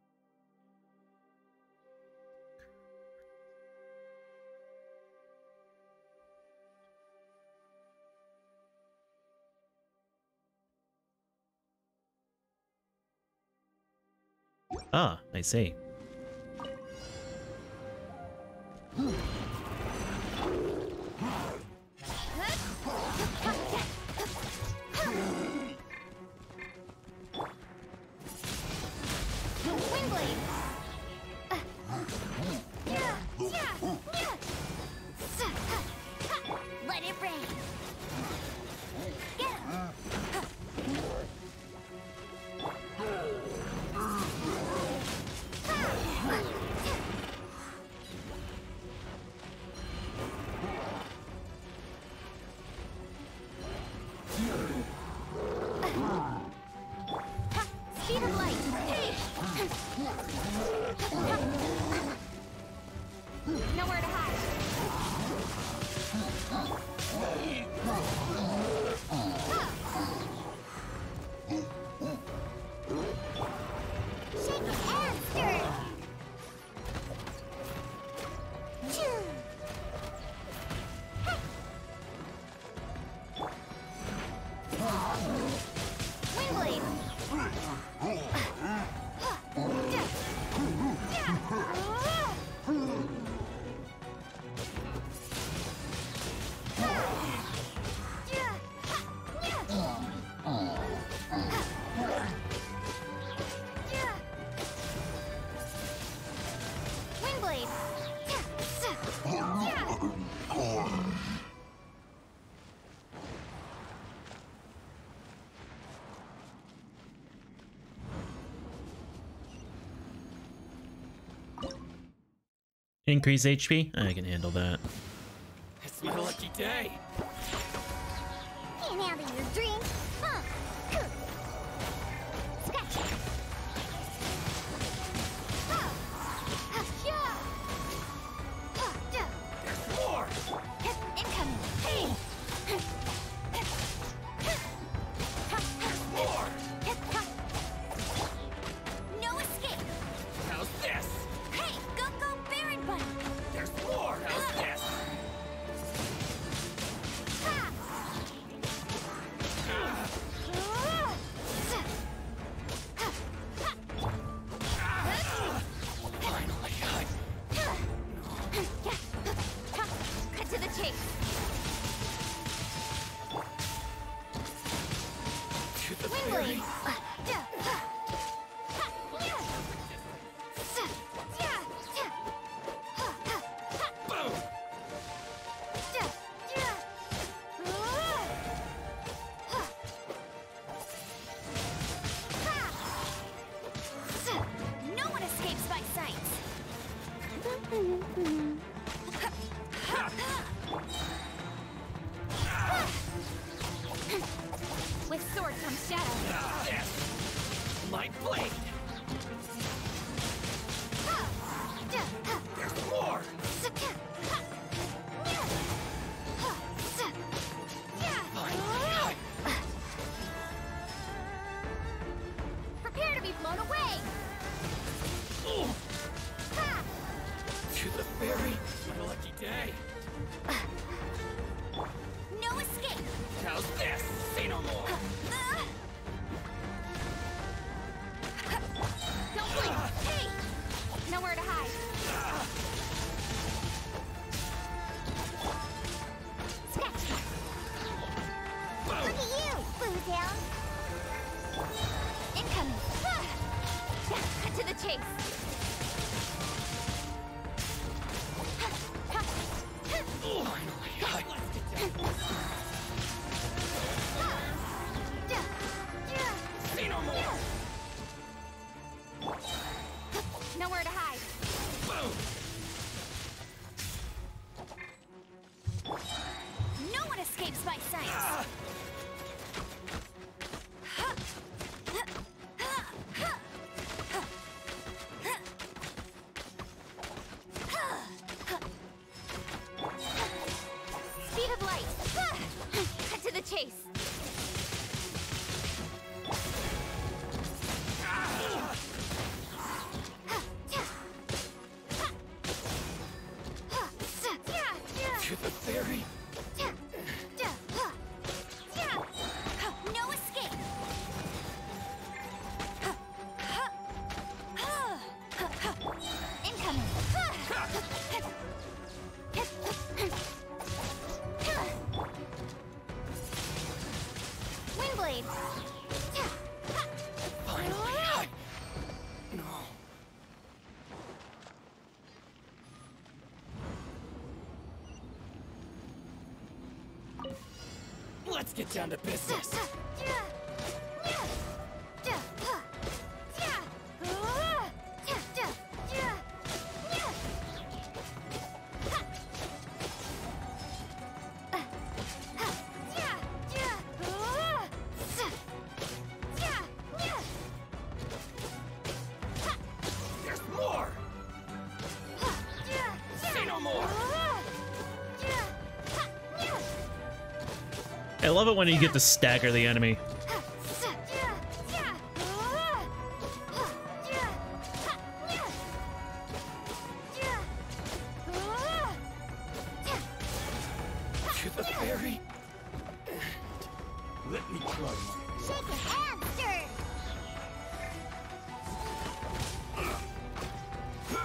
Ah, I see. Let it rain. Speed of light. Nowhere to hide. Shake it and stir. Windblade. Windblade. Increase HP? I can handle that. It's my lucky day. Can't handle your dream. Huh. Scratch it. There's more. Incoming. Hey. More. No escape. fairy. My lucky day. No escape! How's this? Say no more! Don't blink! Hey! Nowhere to hide. Sketch! Look at you, Bootown! Incoming! Cut to the chase! Say no more! Nowhere to hide. No one escapes my sight. Speed of light. Cut to the chase. To the fairy. No escape. Incoming. Windblade. Finally, No. Let's get down to business. There's more! Say no more! I love it when you get to stagger the enemy. To the fairy. Let me try. Shake it and stir!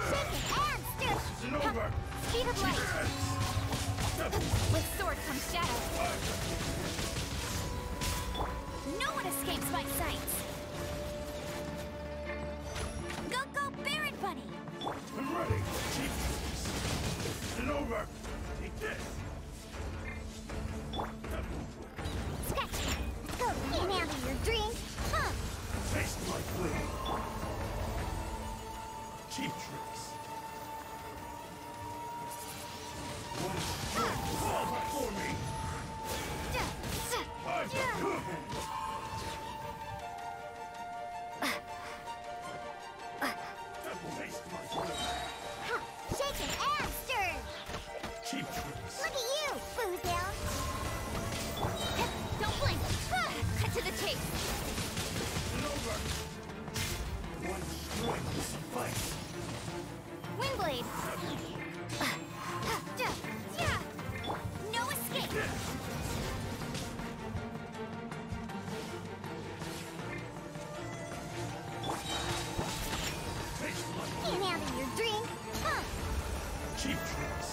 Shake it and stir! It's over. Speed of light. With sword comes shadow. No one escapes my sight. Go, Baron Bunny. I'm ready. It's over. Take this. Sketch! Go in out of your drink! Huh! Taste my blade. Cheap tricks. Fall before me. Taste my blade. Shake it and stir! Cheap tricks. Look at you, Bootown! Don't blink. Cut to the chase. It's over. One strike will suffice. Windblade. No escape. In out of your drink! Huh! Cheap tricks.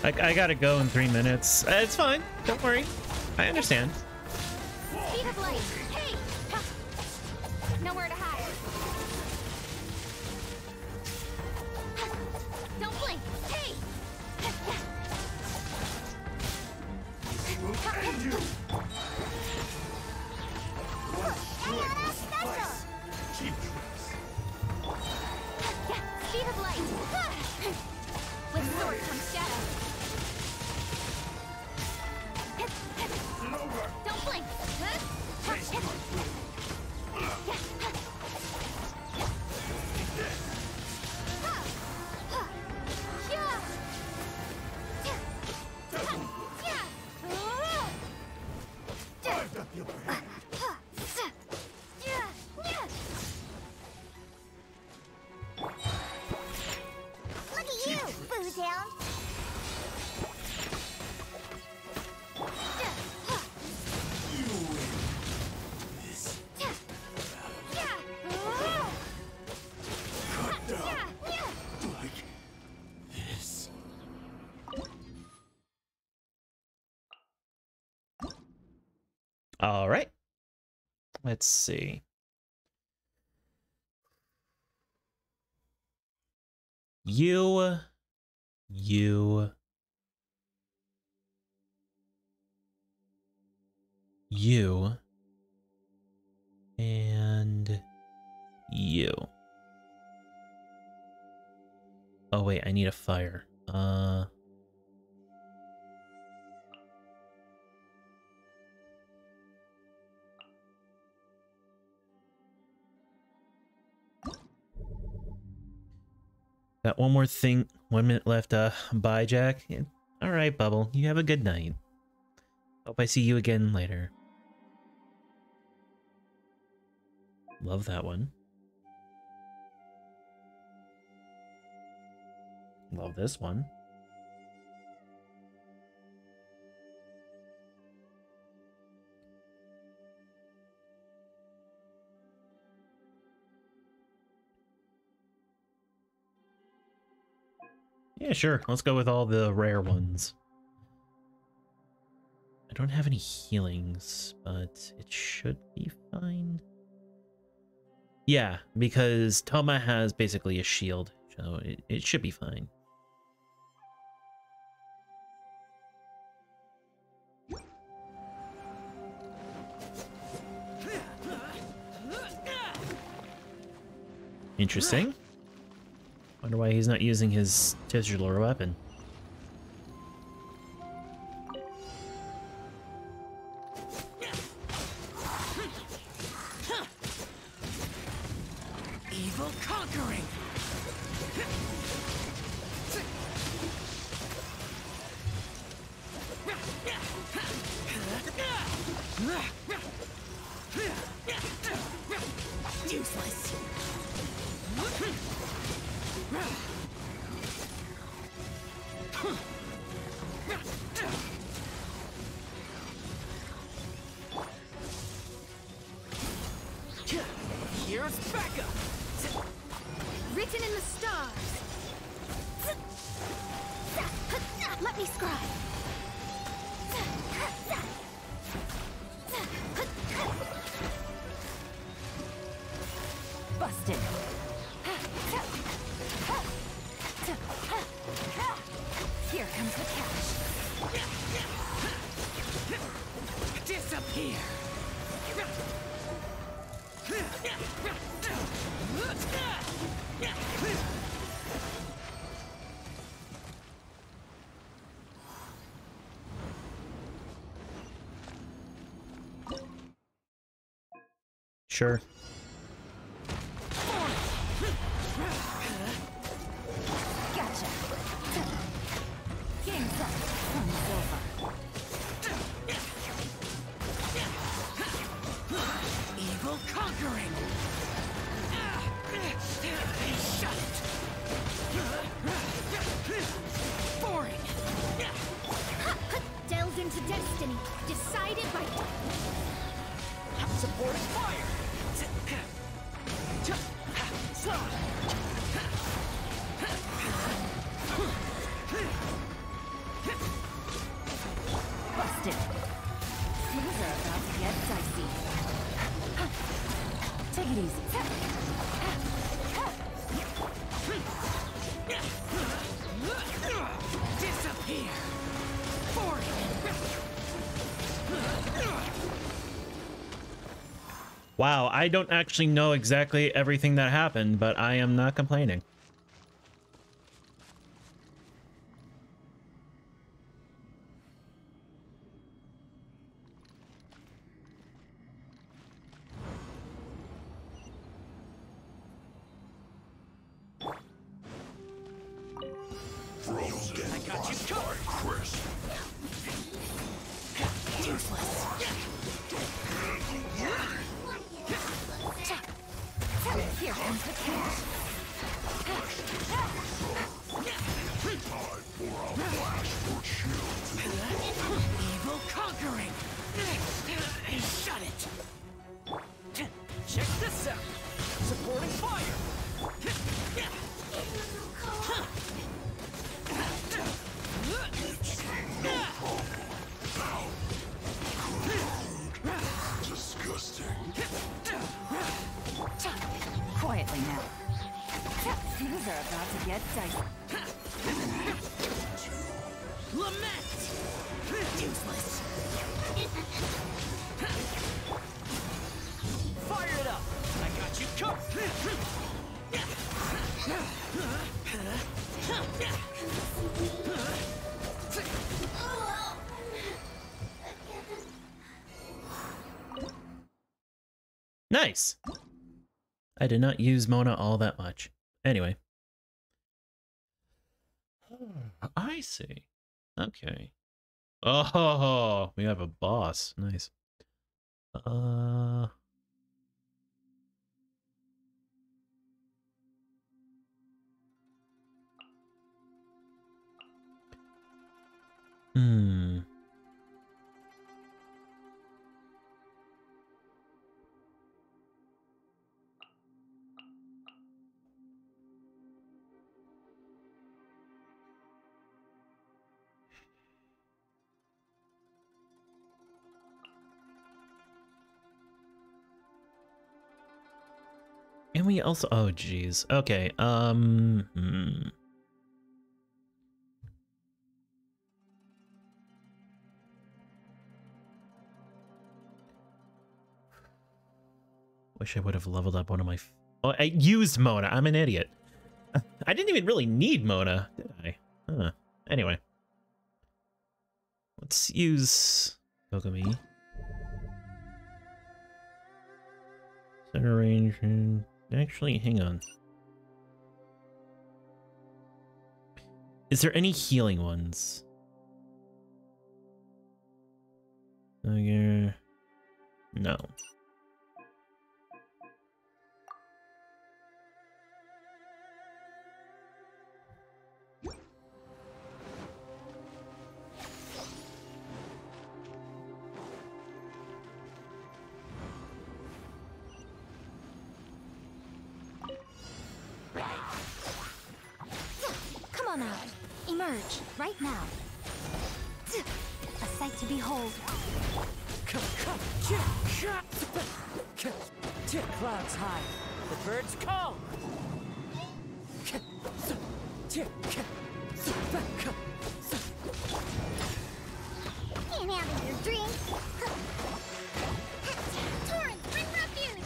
I gotta go in 3 minutes. It's fine. Don't worry. I understand. Speed of light. Hey! Nowhere to hide. Don't blink. Hey! Will end you. Ayana Special! Cheap tricks. Speed of light. With sword comes shadow. It's over. Don't blink. Taste Let's see. You, and you. Oh wait, I need a fire. Got one more thing, 1 minute left. Bye, Jack. Yeah. All right, Bubble. You have a good night. Hope I see you again later. Love that one. Love this one. Yeah, sure. Let's go with all the rare ones. I don't have any healings, but it should be fine. Yeah, because Toma has basically a shield, so it should be fine. Interesting. Wonder why he's not using his titular weapon. Evil conquering. Useless. Here's Becca. Written in the stars. Let me scribe. Busted. Here comes the cash. Disappear. Sure. Gotcha. Game's up. It's over. Evil conquering. Shut it. Boring. Delves into destiny, decided by Supporting fire. busted. Things are about to get dicey. Take it easy. Disappear. Wow, I don't actually know exactly everything that happened, but I am not complaining. I got you covered, Chris. Useless. Here comes the cash. Evil conquering. Shut it. Check this out. Supporting fire. Disgusting. quietly now. Things are about to get dicey. Lament! Useless! Fire it up! I got you covered! Nice! I did not use Mona all that much. Anyway. I see. Okay. Oh, we have a boss. Nice. And we also, oh geez. Okay, Wish I would have leveled up one of my... Oh, I used Mona. I'm an idiot. I didn't even really need Mona, did I? Huh. Anyway. Let's use Kokomi. Center range and... Actually, hang on. Is there any healing ones? Okay. No. Come on out. Emerge, right now. A sight to behold. Clouds high. The birds call. Can't handle your drink. Torrents, bring refuge.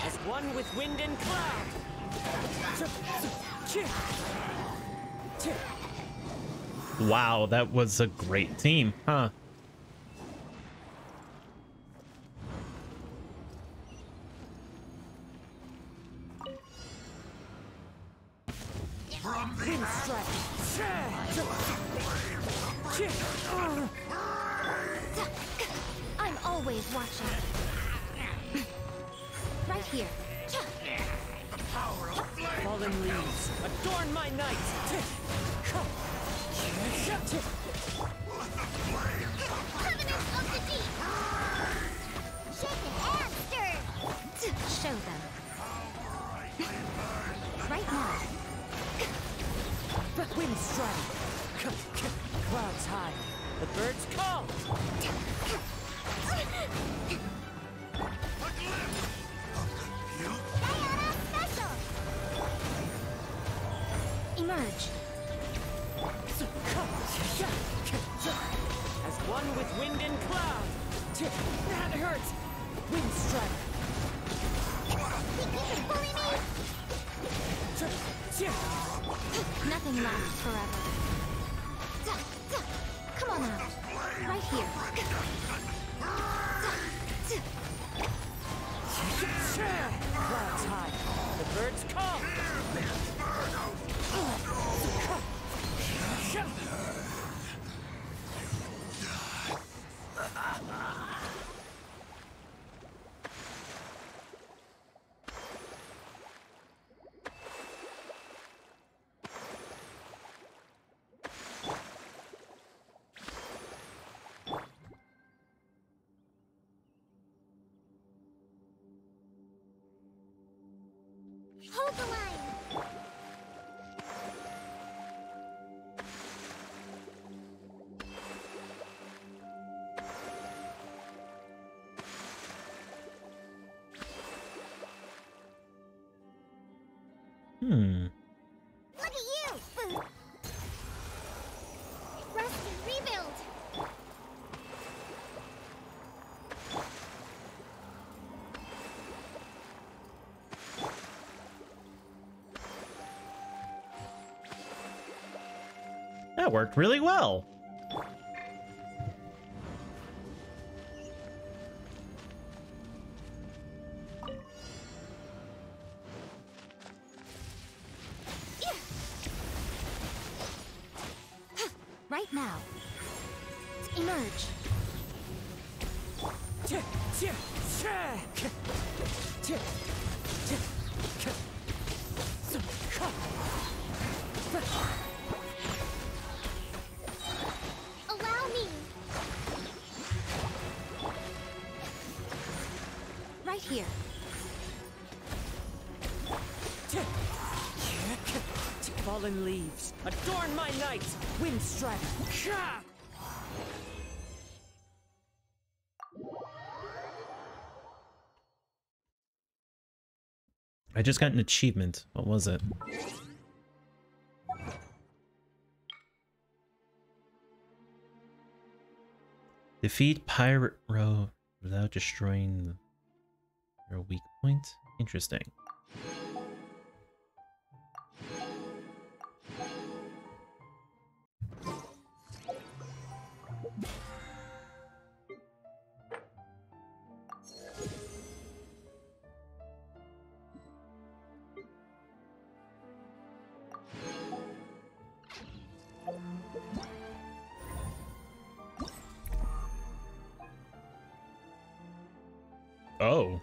As one with wind and cloud. Wow, that was a great team, huh? I'm always watching. Right here. Fallen leaves, adorn my night. Covenant of the deep. Shaken and stirred. Show them. Right now. Wind strike. Clouds high. The birds call. Emerge. As one with wind and cloud. That hurts. Wind strike. Nothing lasts forever. Come on out. Right here. Clouds high. The birds call. Hold the line. Hmm. Look at you! Rusty, rebuild! That worked really well. Right now. Emerge. Allow me! Right here. Fallen leaves, adorn my night! Wind strike! I just got an achievement. What was it? Defeat Pirate Row without destroying their weak point? Interesting. Oh.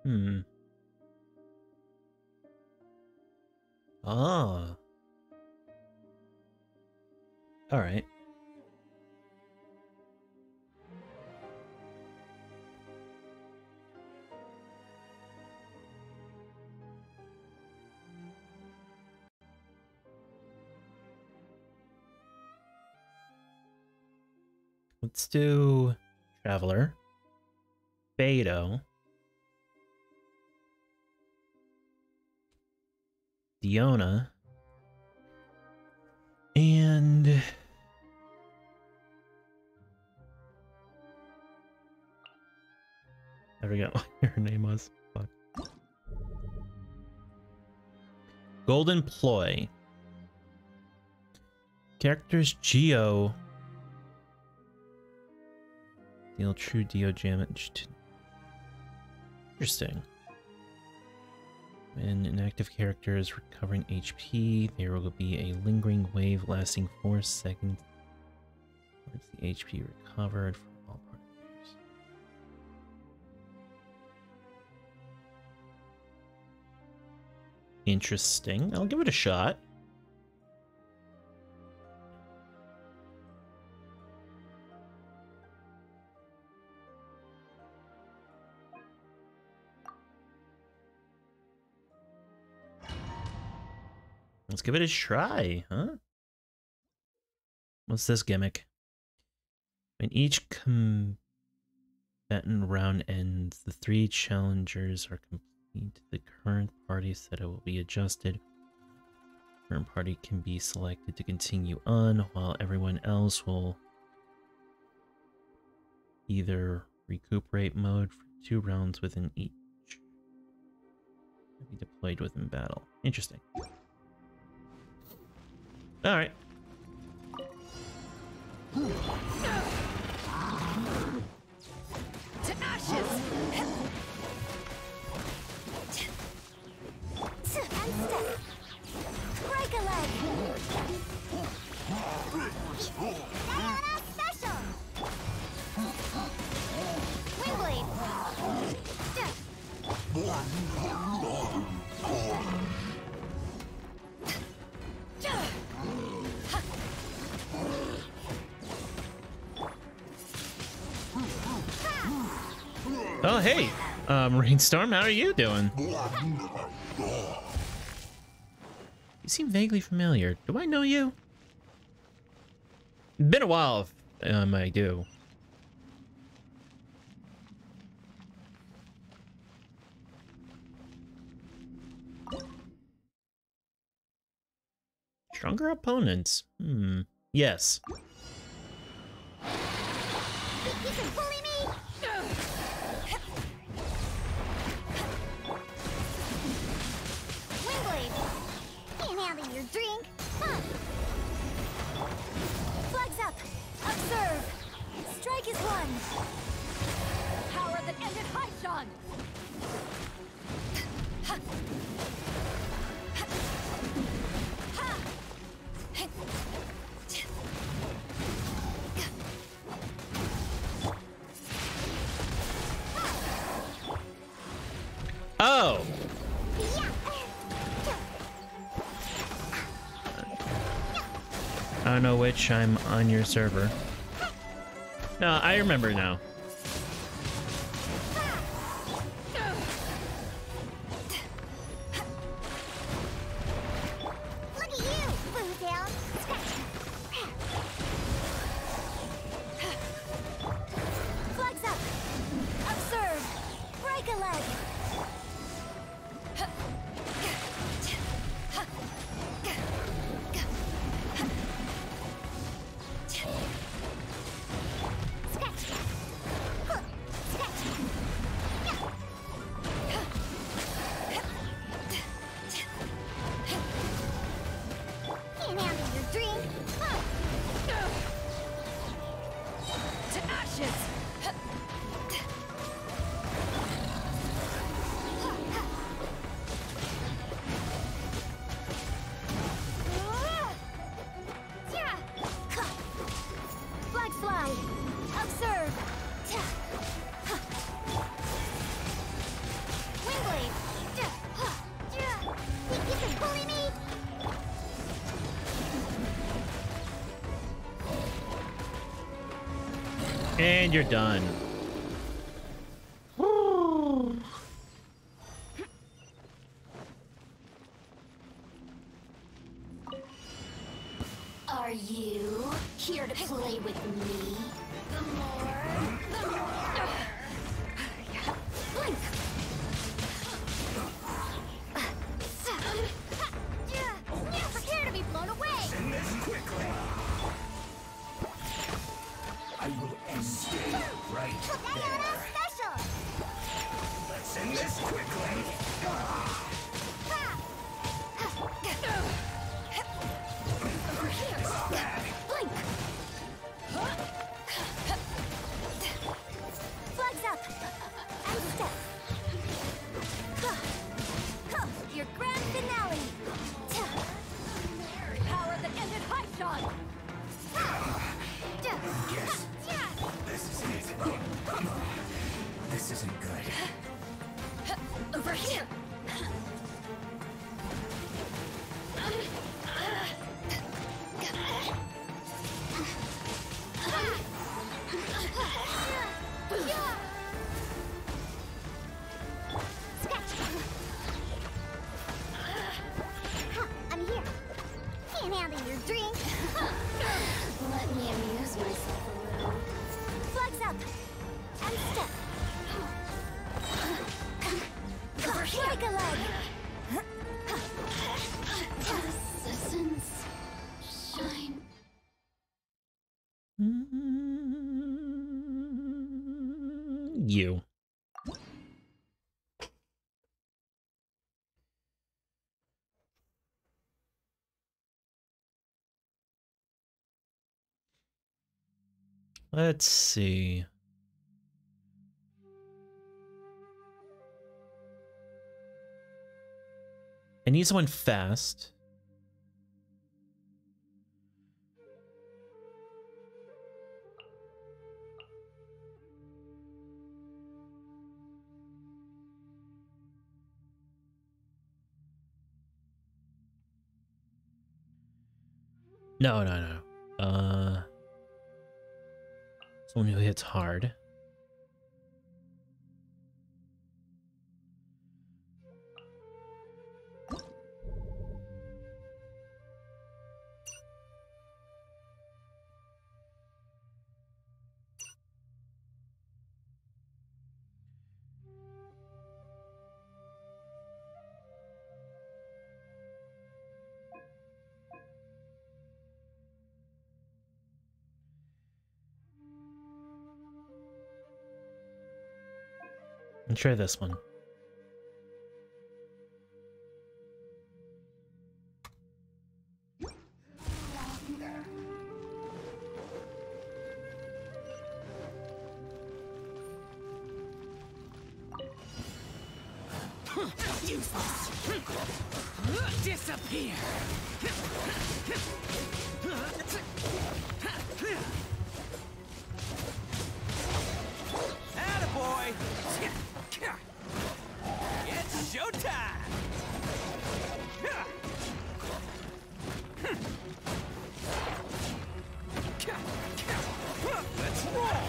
Hmm. Ah. All right. Let's do Traveler, Beto, Diona, and there we go. Her name was. Fuck. Golden Ploy. Characters Geo. Deal true Dio damage. Interesting. When an active character is recovering HP, there will be a lingering wave lasting 4 seconds. Towards the HP recovered from all partners. Interesting. I'll give it a shot. Let's give it a try, huh? What's this gimmick? When each combatant round ends, the 3 challengers are complete. The current party setup will be adjusted. current party can be selected to continue on, while everyone else will either recuperate mode for 2 rounds within each. Be deployed within battle. Interesting. Alright. To ashes! Unstep! Break a leg! Diana special! Wingblade! Oh, hey! Rainstorm, how are you doing? You seem vaguely familiar. Do I know you? Been a while, if I do. Stronger opponents? Yes. You can bully me! Wingblade! Ain't having your drink! Huh. Flags up! Observe! Strike is one! Power that ended Haishan! Oh! I don't know which I'm on your server. No, I remember now. Look at you, Bootail! Flags up! Observe! Break a leg! Ain't having your drink! To ashes! Flags fly! Observe! Wingblade! Think you can bully me? And you're done. Are you here to play with me? The more, the more. Blink. Prepare to be blown away. End this quickly. I will end it right there. Special. Let's end this quickly. Over here. Blink. Flags up. And step. Your grand finale. Power that ended Haishan. Yes. This is it. This isn't good. Over here. I'm here. Can't handle your drink. Let me amuse myself a little. Flags up. And step. Over here. you. Let's see. I need someone fast. No. Someone who hits hard. And try this one. Useless. Disappear. Attaboy! It's showtime! Let's roll!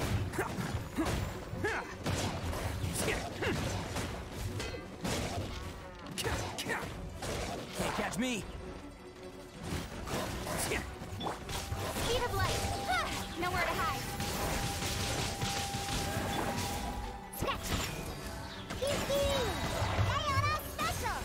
Can't catch me! Speed of light. Nowhere to hide. Sketch. Hee-hee. Ayana special.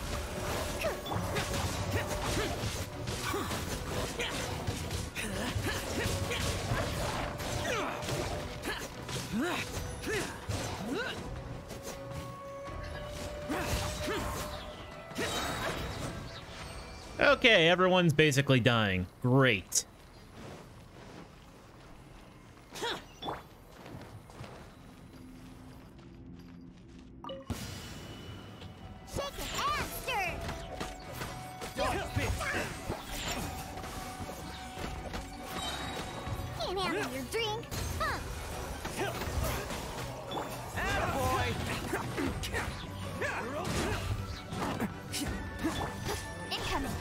Okay, everyone's basically dying. Great. Shake it and stir. Can't handle your drink. Huh. Attaboy! Incoming.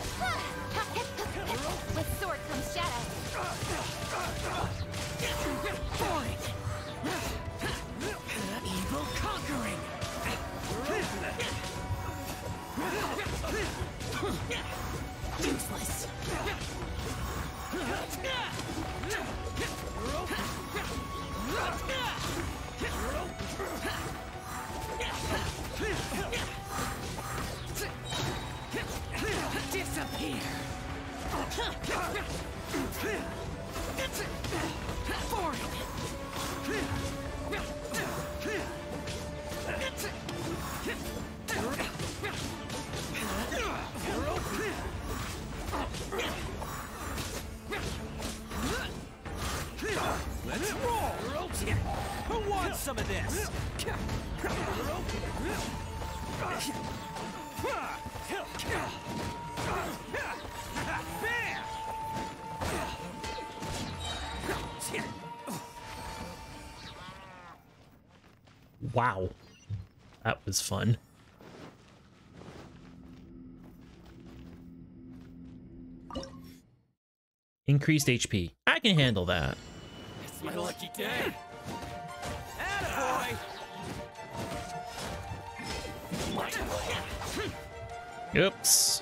With sword comes shadow. Evil conquering. Useless. Disappear. Let's roll! Who wants some of this? Wow. That was fun. Increased HP. I can handle that. It's my lucky day. Attaboy! Oops.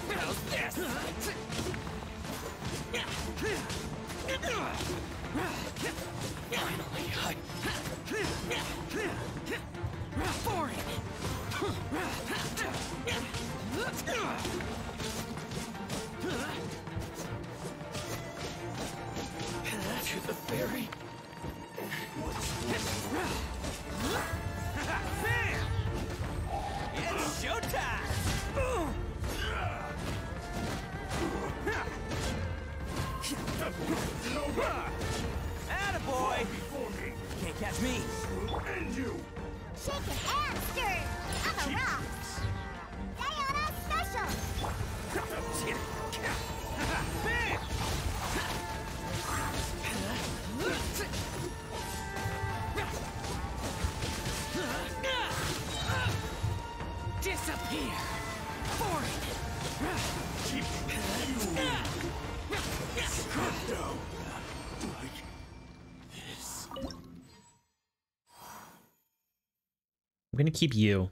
How's this? Finally, to the ferry. Bam! It's showtime! Attaboy! Can't catch me. And you. Shake it and stir. I'm a rock. Diana special. Bam! Disappear! Foreign! Keep you. Struck down. Like this. I'm gonna keep you.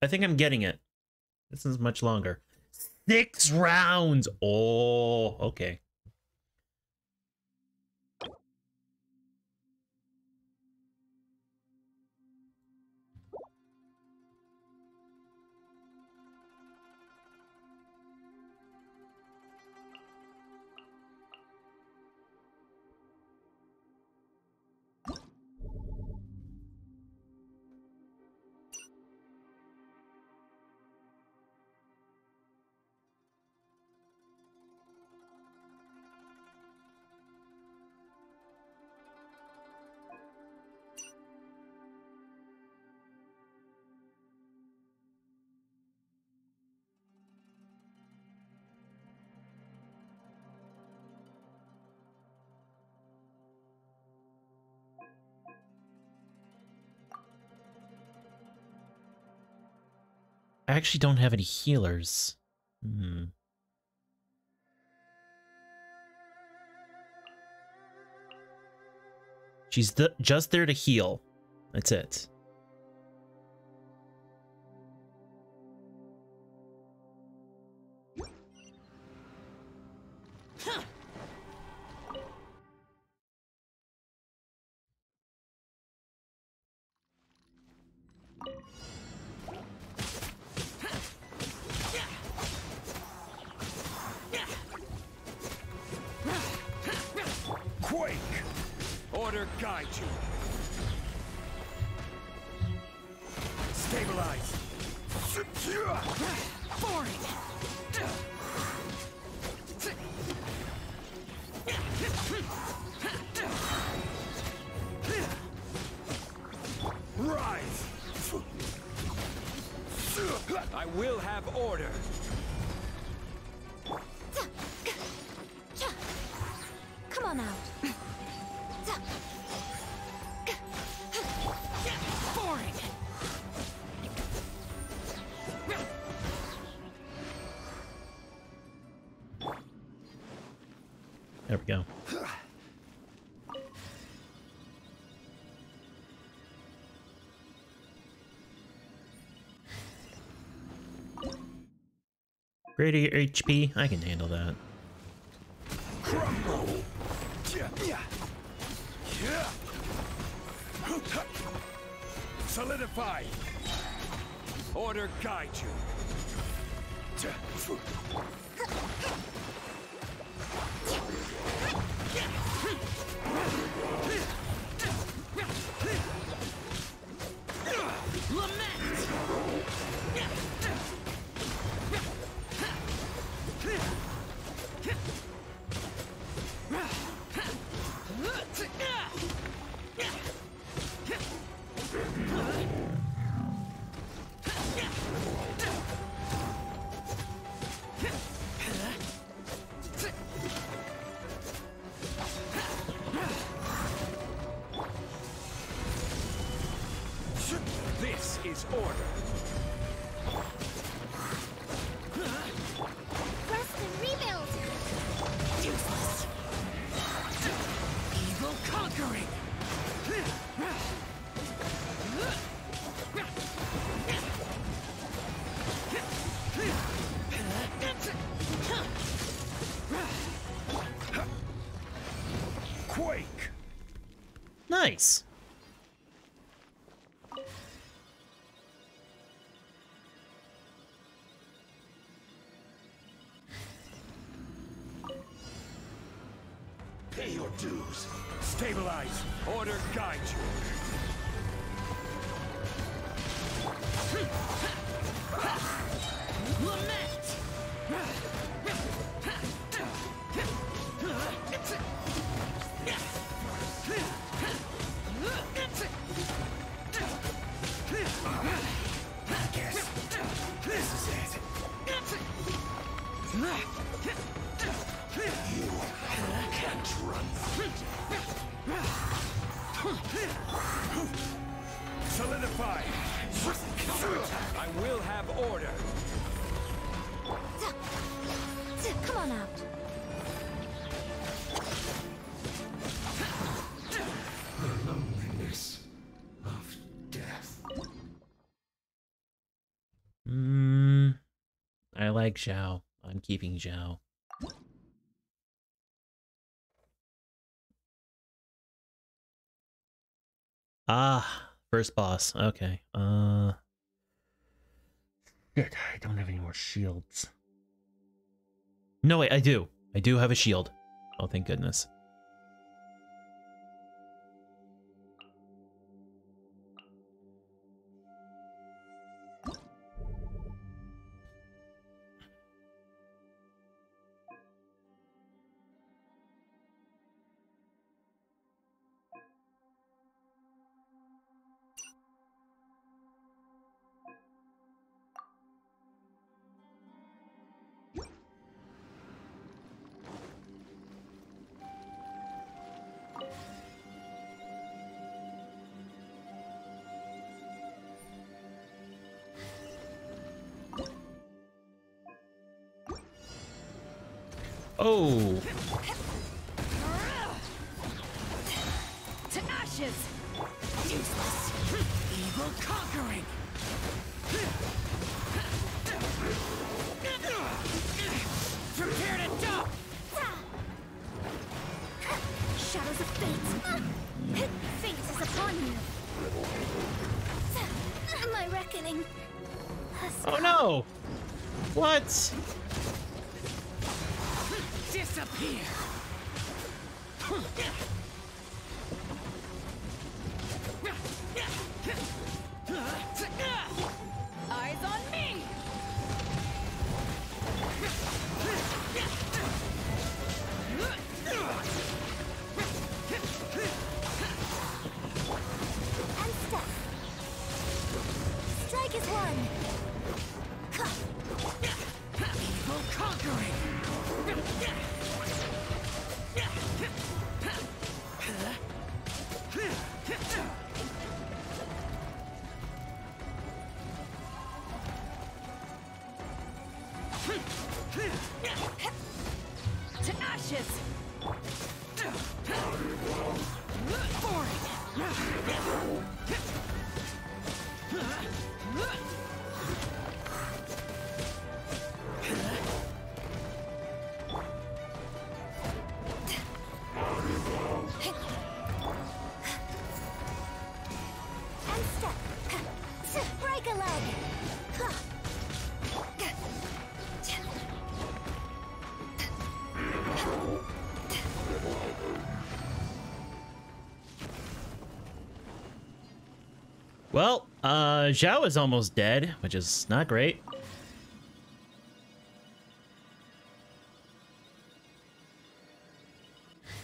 I think I'm getting it. This is much longer. 6 rounds! Oh, okay. I actually don't have any healers. She's just there to heal. That's it. Quake! Order guide you. Stabilize. Rise! I will have order. Come on out. There we go. Greater HP, I can handle that. Crumble! Solidify! Order guide you. This is order. Rest and rebuild. Useless. Evil conquering. Quake! Nice. your dues. Stabilize. Order guide you. Lament! I guess this is it. You can't run. Solidify. I will have order. Come on out. The loneliness of death. I like Zhao. I'm keeping Zhao. Ah, first boss. Okay. Shit, I don't have any more shields. No, wait, I do. I do have a shield. Oh, thank goodness. Oh! To ashes! Useless! Evil conquering! Prepare to jump! Shadows of fate. Fate is upon you. My reckoning. Oh no! What? Disappear! Eyes on me! And step. Strike is one. Evil conquering! To ashes! And step. Break a leg. Well, Zhao is almost dead, which is not great.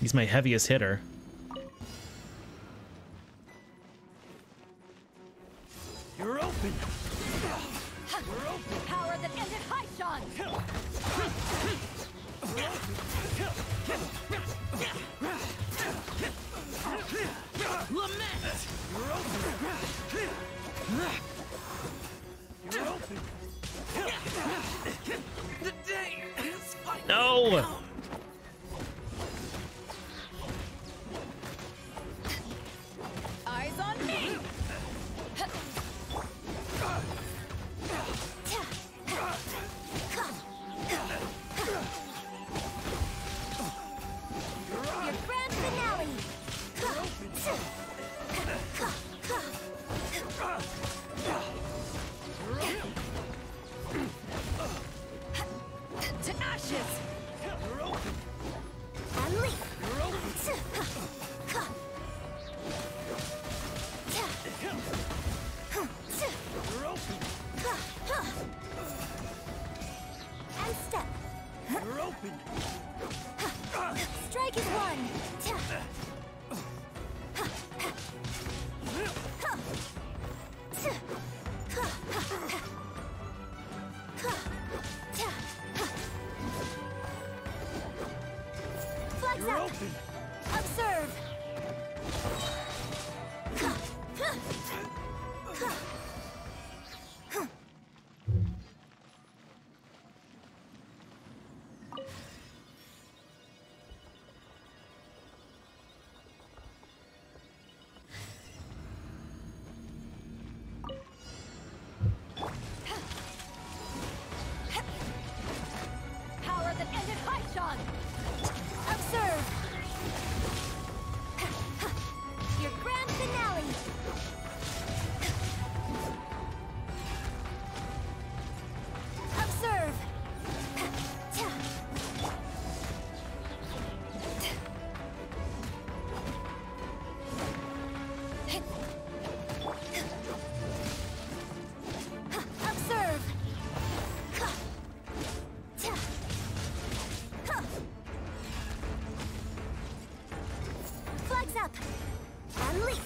He's my heaviest hitter. You're open! You're open! Power that ended Haishan. Lament! You're open! You're open! The day is finally No! come. Strike is one! Flags up! Observe! Power that ended Haishan! Observe! Your grand finale! Observe! Observe! Flags up! And leap!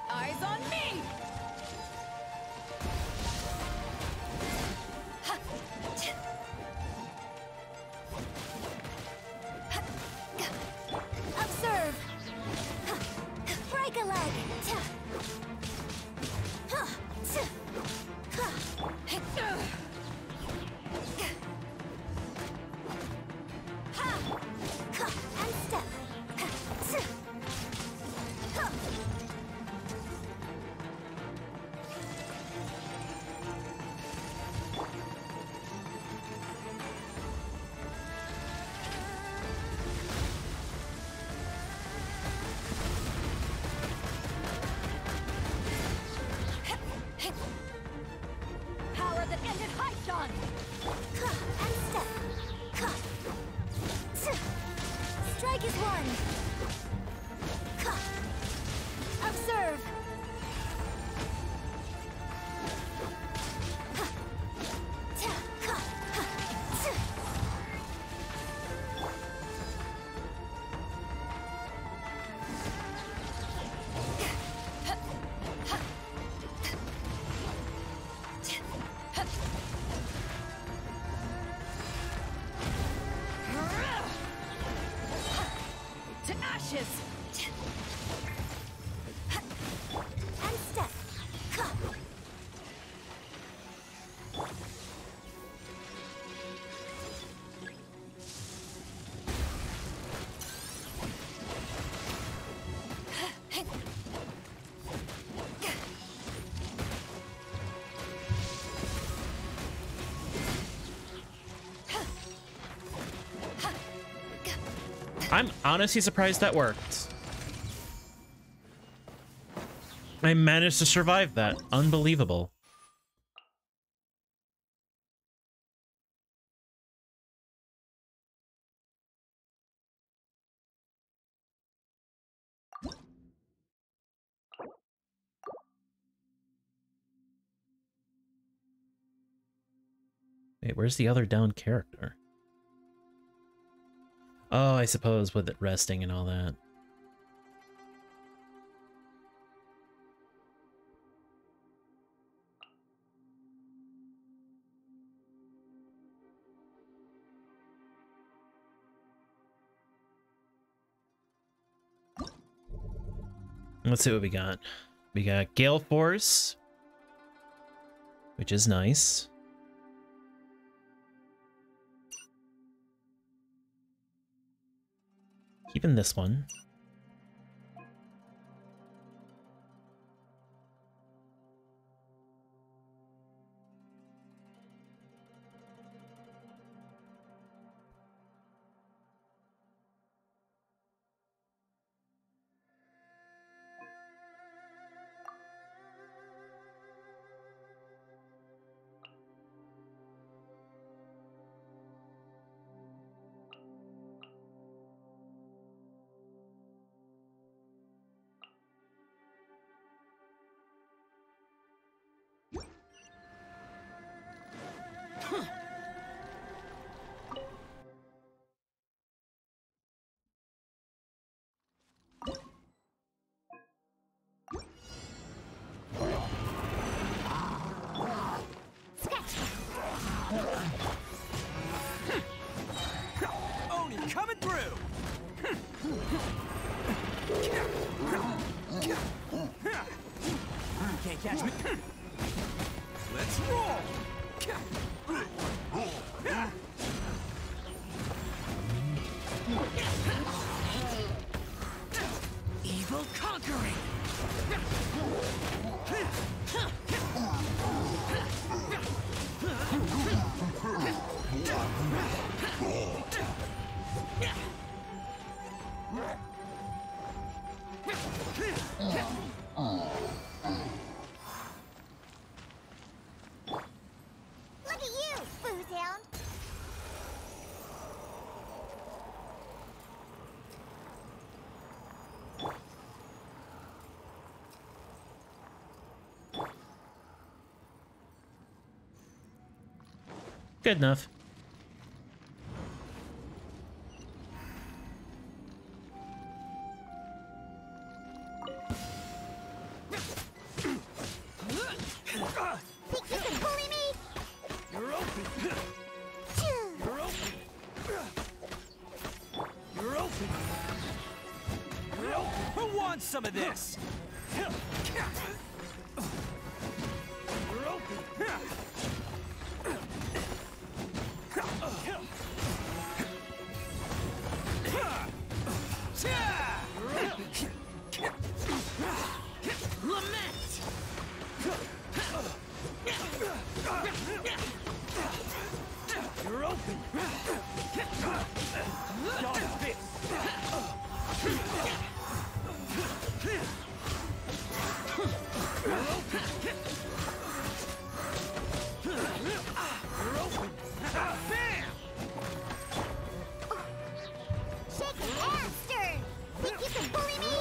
Eyes on me! Observe! Break a leg! And step! Power that ended Haishan! And step! Strike is one! Observe! To ashes! And step! I'm honestly surprised that worked. I managed to survive that. Unbelievable. Wait, where's the other down character? Oh, I suppose with it resting and all that. Let's see what we got. We got Gale Force, which is nice. Keeping this one. Can't catch me. Let's roll! Evil conquering! Look at you, Foozhound! Good enough. Think you can bully me? You're open! You're open! You're open! You're open! Who wants some of this? You're open! Lament! You're open! Dog fist! You're open! You're open! Bam! Shake an ass, Stern! Think you can bully me?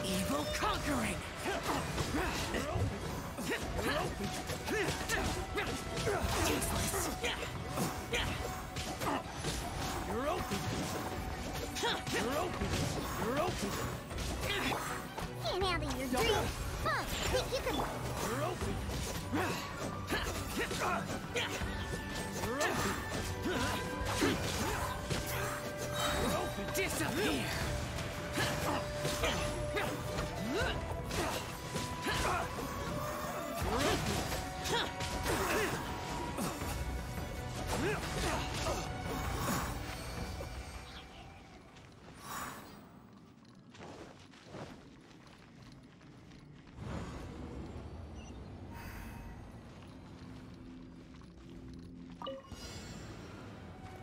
Evil conquering! Useless! You're open! You're open! You're open! Can't handle your dreams! Huh? Think you can... You're open! You're open! You're open! Disappear!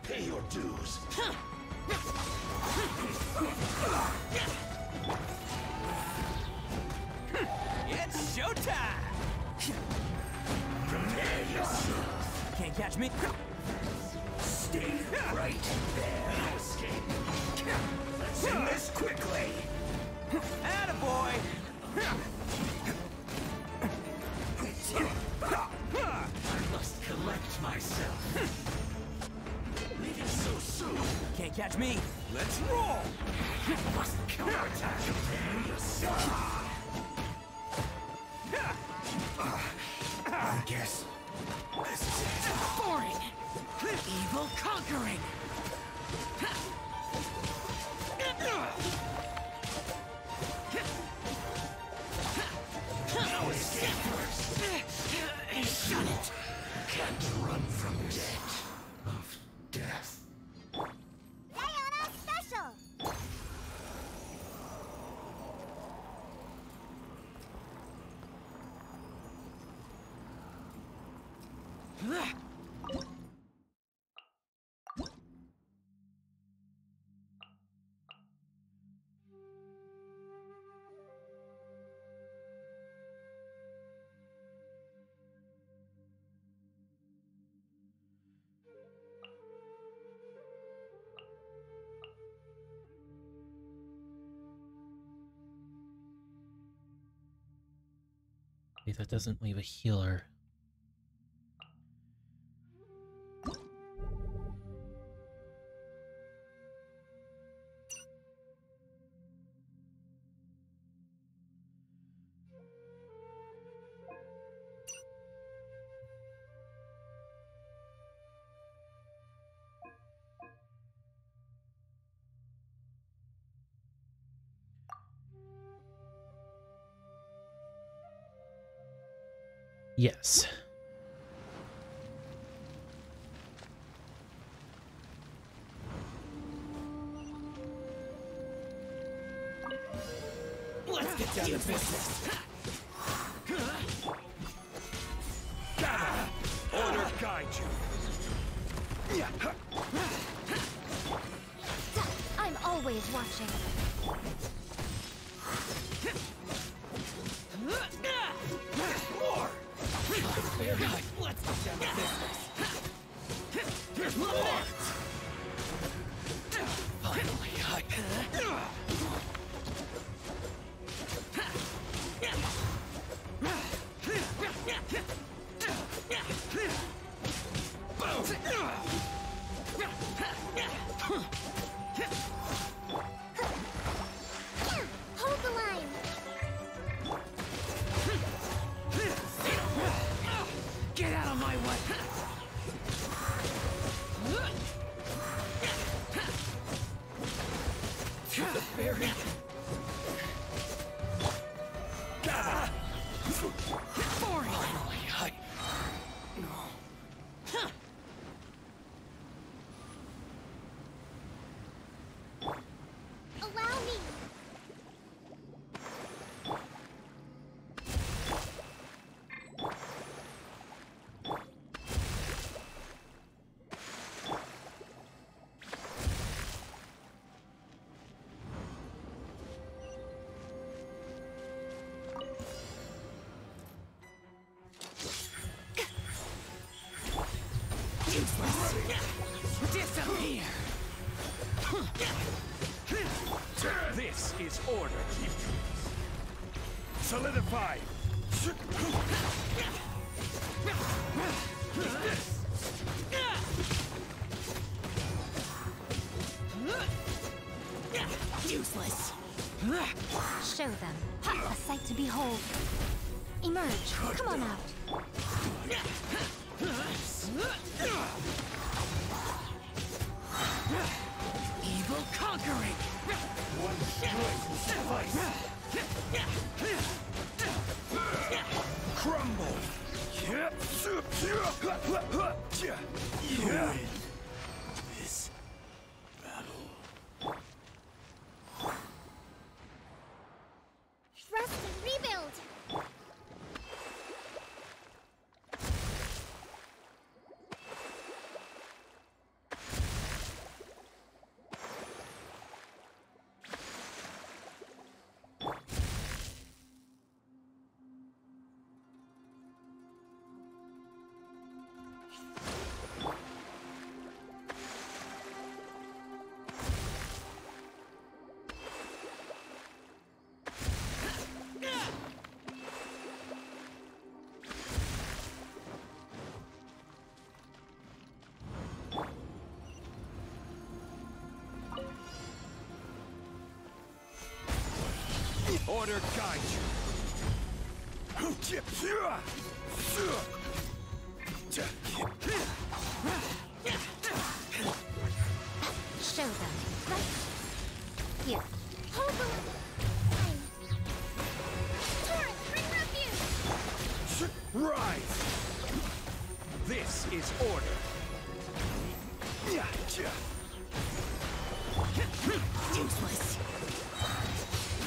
Pay your dues. It's showtime! Prepare yourself. Can't catch me. Stay right there. No escape. Let's end this quickly. Attaboy! I must collect myself. Leaving so soon. Can't catch me. Let's roll! Must counterattack. Prepare yourself. I guess this is it. Boring! Evil conquering! No escape first. Shut it. Can't run from death. Of death. Diana Special! Okay, that doesn't leave a healer. Yes. Let's get down to business. Gather! Order guide you. I'm always watching. More! Let's get down to business. There's more! Finally, Hold the line. get out of my way! Very boring. Finally, Allow me. disappear! This is order. Solidify. Useless! Show them. A sight to behold. Emerge. Come on out. Evil conquering! One strike will suffice. Crumble. This battle. Rest and rebuild. Order guide Show them. Right here. Hold the line. Torrent, bring refuge. you. Rise. This is order. Useless!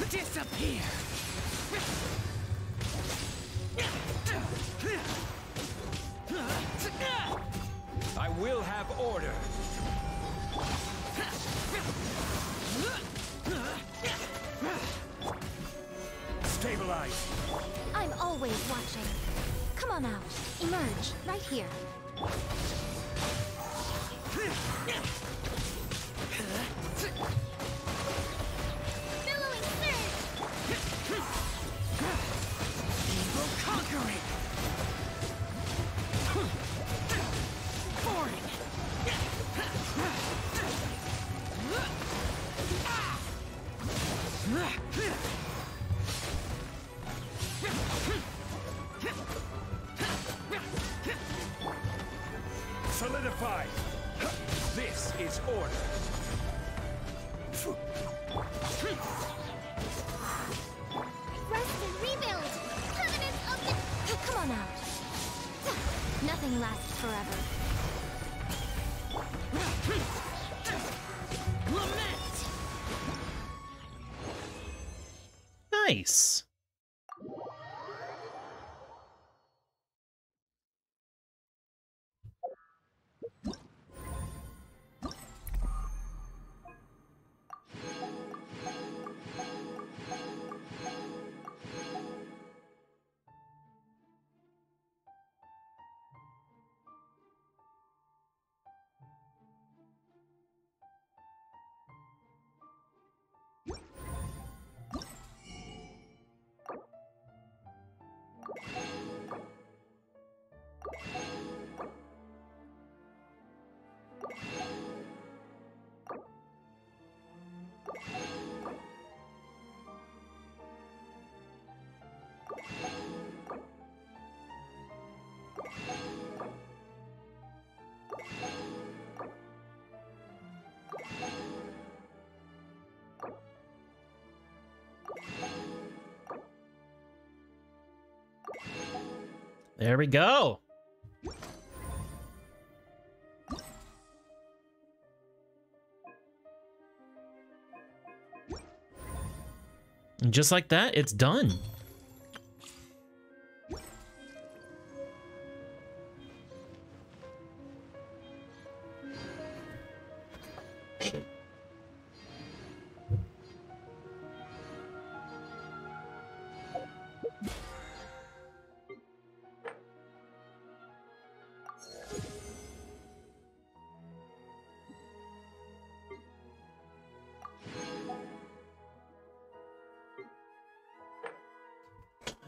Disappear! I will have order. Stabilize. I'm always watching. Come on out. Emerge. Right here. Billowing surge. Evil conquering! Boring! Solidify. This is order. Rest and rebuild. Covenant of the... Come on out. Lament! Nice. There we go. And just like that, it's done.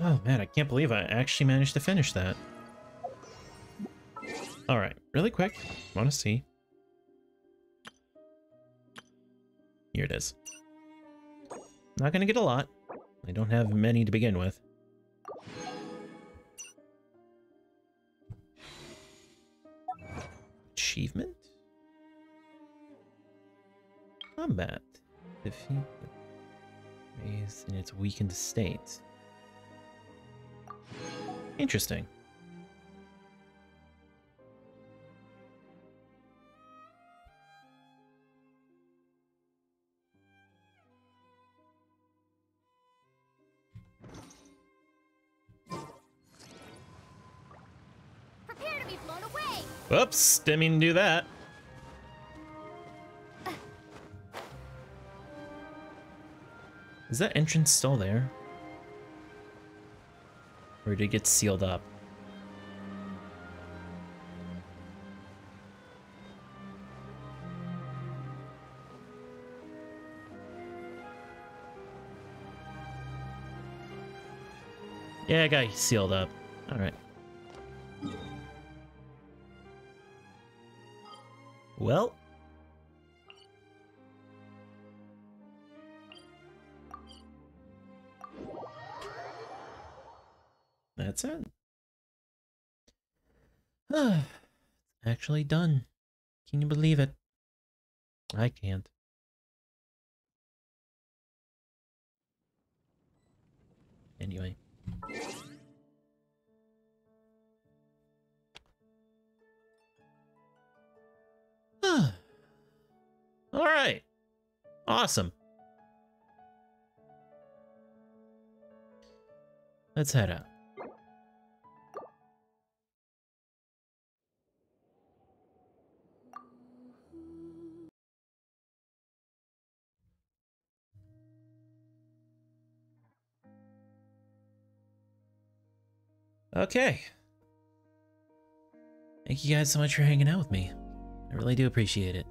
Oh man, I can't believe I actually managed to finish that. Alright, really quick. Want to see. Here it is. Not gonna get a lot. I don't have many to begin with. Achievement? Combat. Defeat the raise in its weakened state. Interesting. Prepare to be blown away. Whoops, didn't mean to do that. Is that entrance still there? Or did it get sealed up? Yeah, it got sealed up. Alright. Well. That's it. It's actually done. Can you believe it? I can't. Anyway. All right. Awesome. Let's head out. Okay. Thank you guys so much for hanging out with me. I really do appreciate it.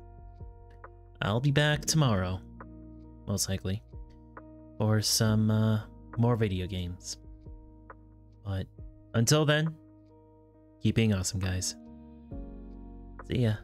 I'll be back tomorrow, most likely, for some more video games. But until then, keep being awesome, guys. See ya.